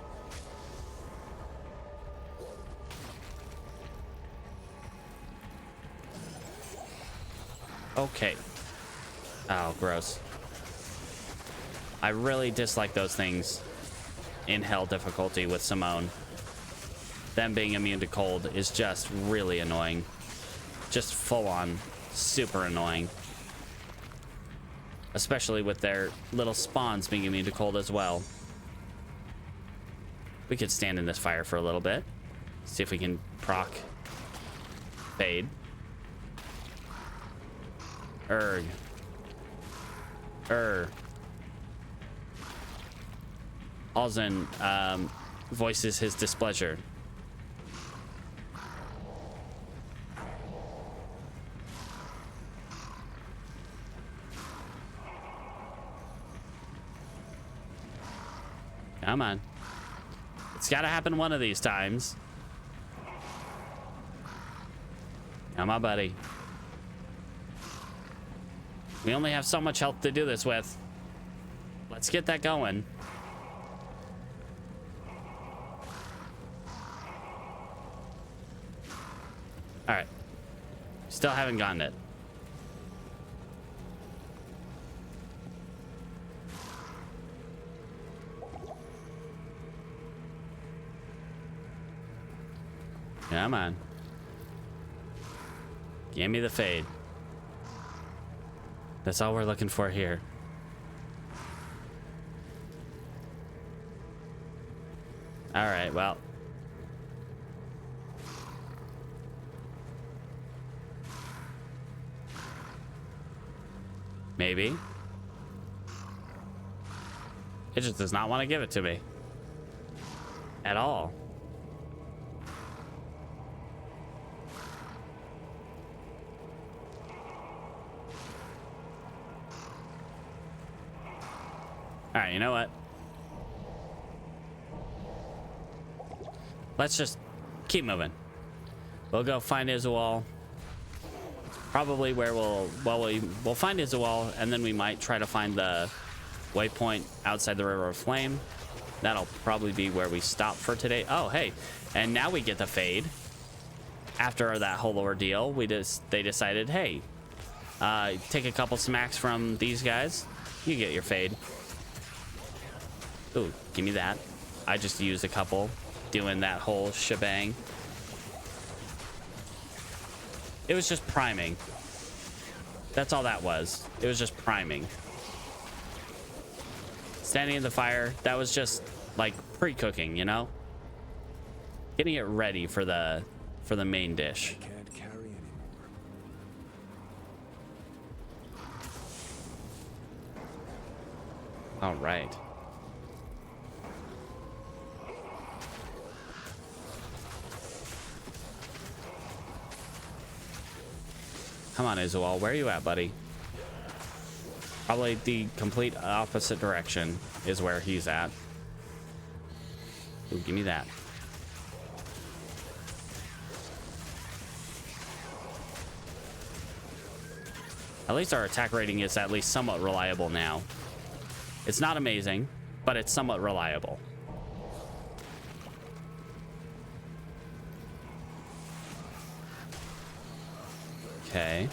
Okay. Oh, gross. I really dislike those things in hell difficulty with Simone. Them being immune to cold is just really annoying. Just full on super annoying. Especially with their little spawns being immune to cold as well. We could stand in this fire for a little bit. See if we can proc fade. Erg. Alzen voices his displeasure. Come on. It's gotta happen one of these times. Come on, buddy. We only have so much health to do this with. Let's get that going. All right. Still haven't gotten it. Come on. Give me the fade. That's all we're looking for here. All right, well. Maybe. It just does not want to give it to me. At all. All right, you know what? Let's just keep moving. We'll go find Izual. Probably where we'll find Izual, and then we might try to find the waypoint outside the River of Flame. That'll probably be where we stop for today. Oh, hey, and now we get the fade. After that whole ordeal, they decided, hey, take a couple smacks from these guys, you get your fade. Ooh, give me that. I just used a couple doing that whole shebang. It was just priming. That's all that was. It was just priming. Standing in the fire, that was just like pre-cooking, you know? Getting it ready for the main dish. I can't carry anymore. All right. Come on, Izual. Where are you at, buddy? Probably the complete opposite direction is where he's at. Ooh, give me that. At least our attack rating is at least somewhat reliable now. It's not amazing, but it's somewhat reliable. Okay.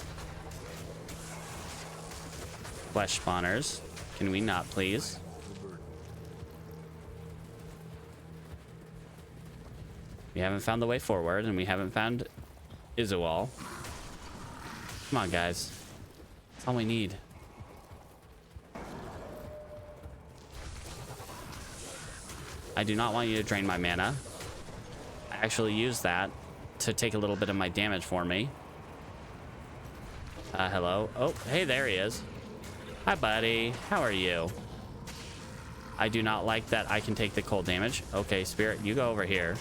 Flesh spawners. Can we not, please? We haven't found the way forward, and we haven't found Izual. Come on, guys. That's all we need. I do not want you to drain my mana. I actually use that to take a little bit of my damage for me. Hello. Oh, hey, there he is. Hi, buddy. How are you? I do not like that I can take the cold damage. Okay, Spirit, you go over here.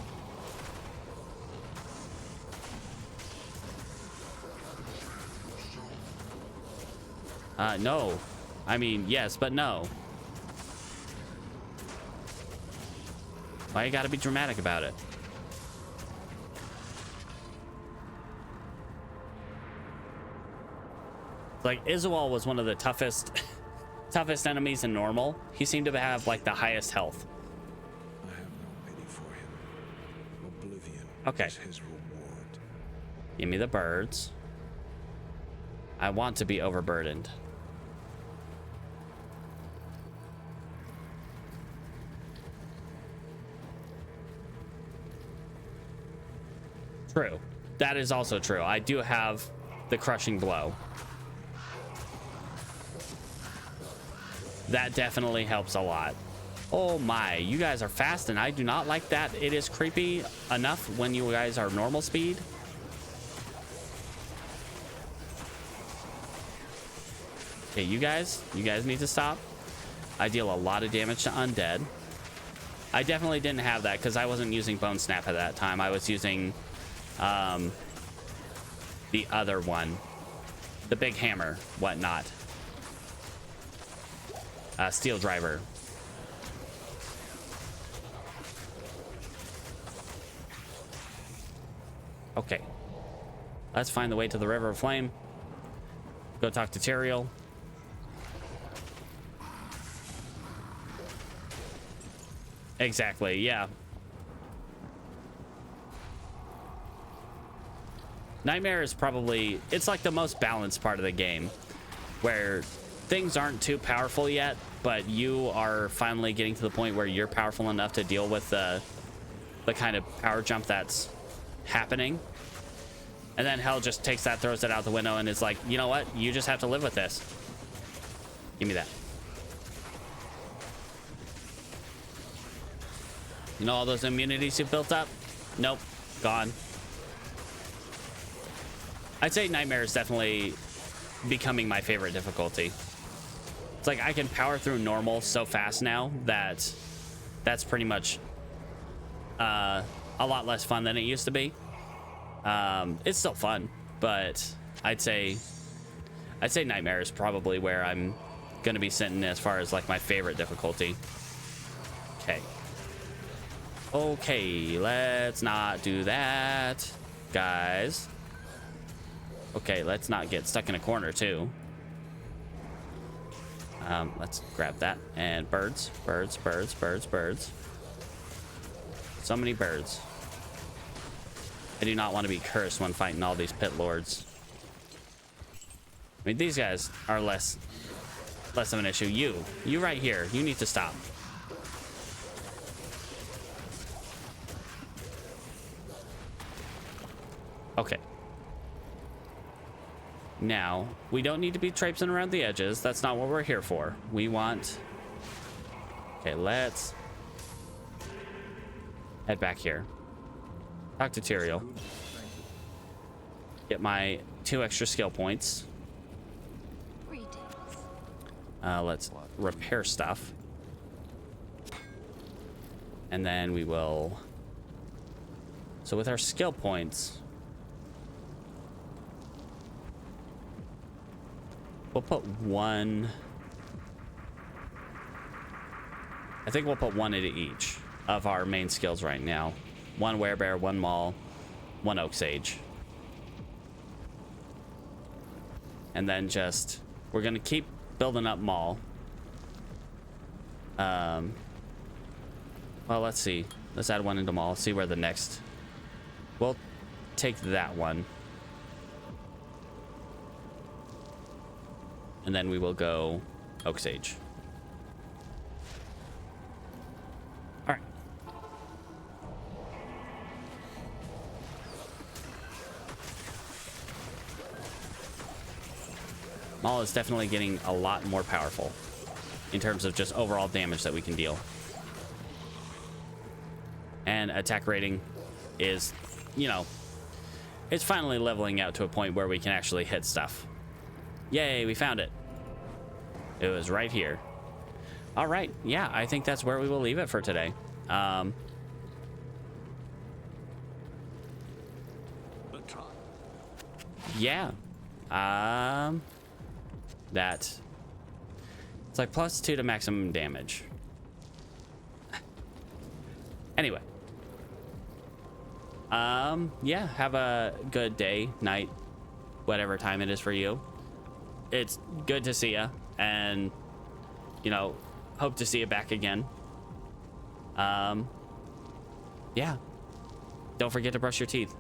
No. I mean, yes, but no. Why you gotta be dramatic about it? Like, Izual was one of the toughest enemies in normal. He seemed to have like the highest health. I have no pity for him. Oblivion Okay. is his reward. Give me the birds. I want to be overburdened. True. That is also true. I do have the crushing blow. That definitely helps a lot. Oh my, you guys are fast and I do not like that. It is creepy enough when you guys are normal speed. Okay, you guys need to stop. I deal a lot of damage to undead. I definitely didn't have that because I wasn't using Bone Snap at that time. I was using the other one, the big hammer, whatnot. Steel driver. Okay, let's find the way to the River of Flame. Go talk to Tyrael. Exactly, yeah. Nightmare is probably, it's like the most balanced part of the game, where things aren't too powerful yet, but you are finally getting to the point where you're powerful enough to deal with the kind of power jump that's happening. And then Hell just takes that, throws it out the window, and is like, you know what? You just have to live with this. Give me that. You know all those immunities you built up? Nope. Gone. I'd say Nightmare is definitely becoming my favorite difficulty. It's like I can power through normal so fast now that that's pretty much a lot less fun than it used to be. It's still fun, but I'd say Nightmare is probably where I'm gonna be sitting as far as like my favorite difficulty. Okay, let's not do that, guys. Okay, let's not get stuck in a corner too. Let's grab that. And birds. So many birds. I do not want to be cursed when fighting all these pit lords. I mean, these guys are less of an issue. You right here, you need to stop. Okay. Now, we don't need to be traipsing around the edges. That's not what we're here for. We want... Okay, let's head back here. Talk to Tyrael. Get my 2 extra skill points. Let's repair stuff. And then we will... So with our skill points... We'll put one... I think we'll put one into each of our main skills right now. 1 Werebear, 1 Maul, 1 Oak Sage. And then just... We're going to keep building up Maul. Well, let's see. Let's add 1 into Maul. See where the next... We'll take that one. And then we will go Oak Sage. All right. Maul is definitely getting a lot more powerful in terms of just overall damage that we can deal. And attack rating is, you know, it's finally leveling out to a point where we can actually hit stuff. Yay, we found it. It was right here. All right. Yeah, I think that's where we will leave it for today. Yeah. That. It's like +2 to maximum damage. Anyway. Yeah, have a good day, night, whatever time it is for you. It's good to see you, and, you know, hope to see you back again. Yeah. Don't forget to brush your teeth.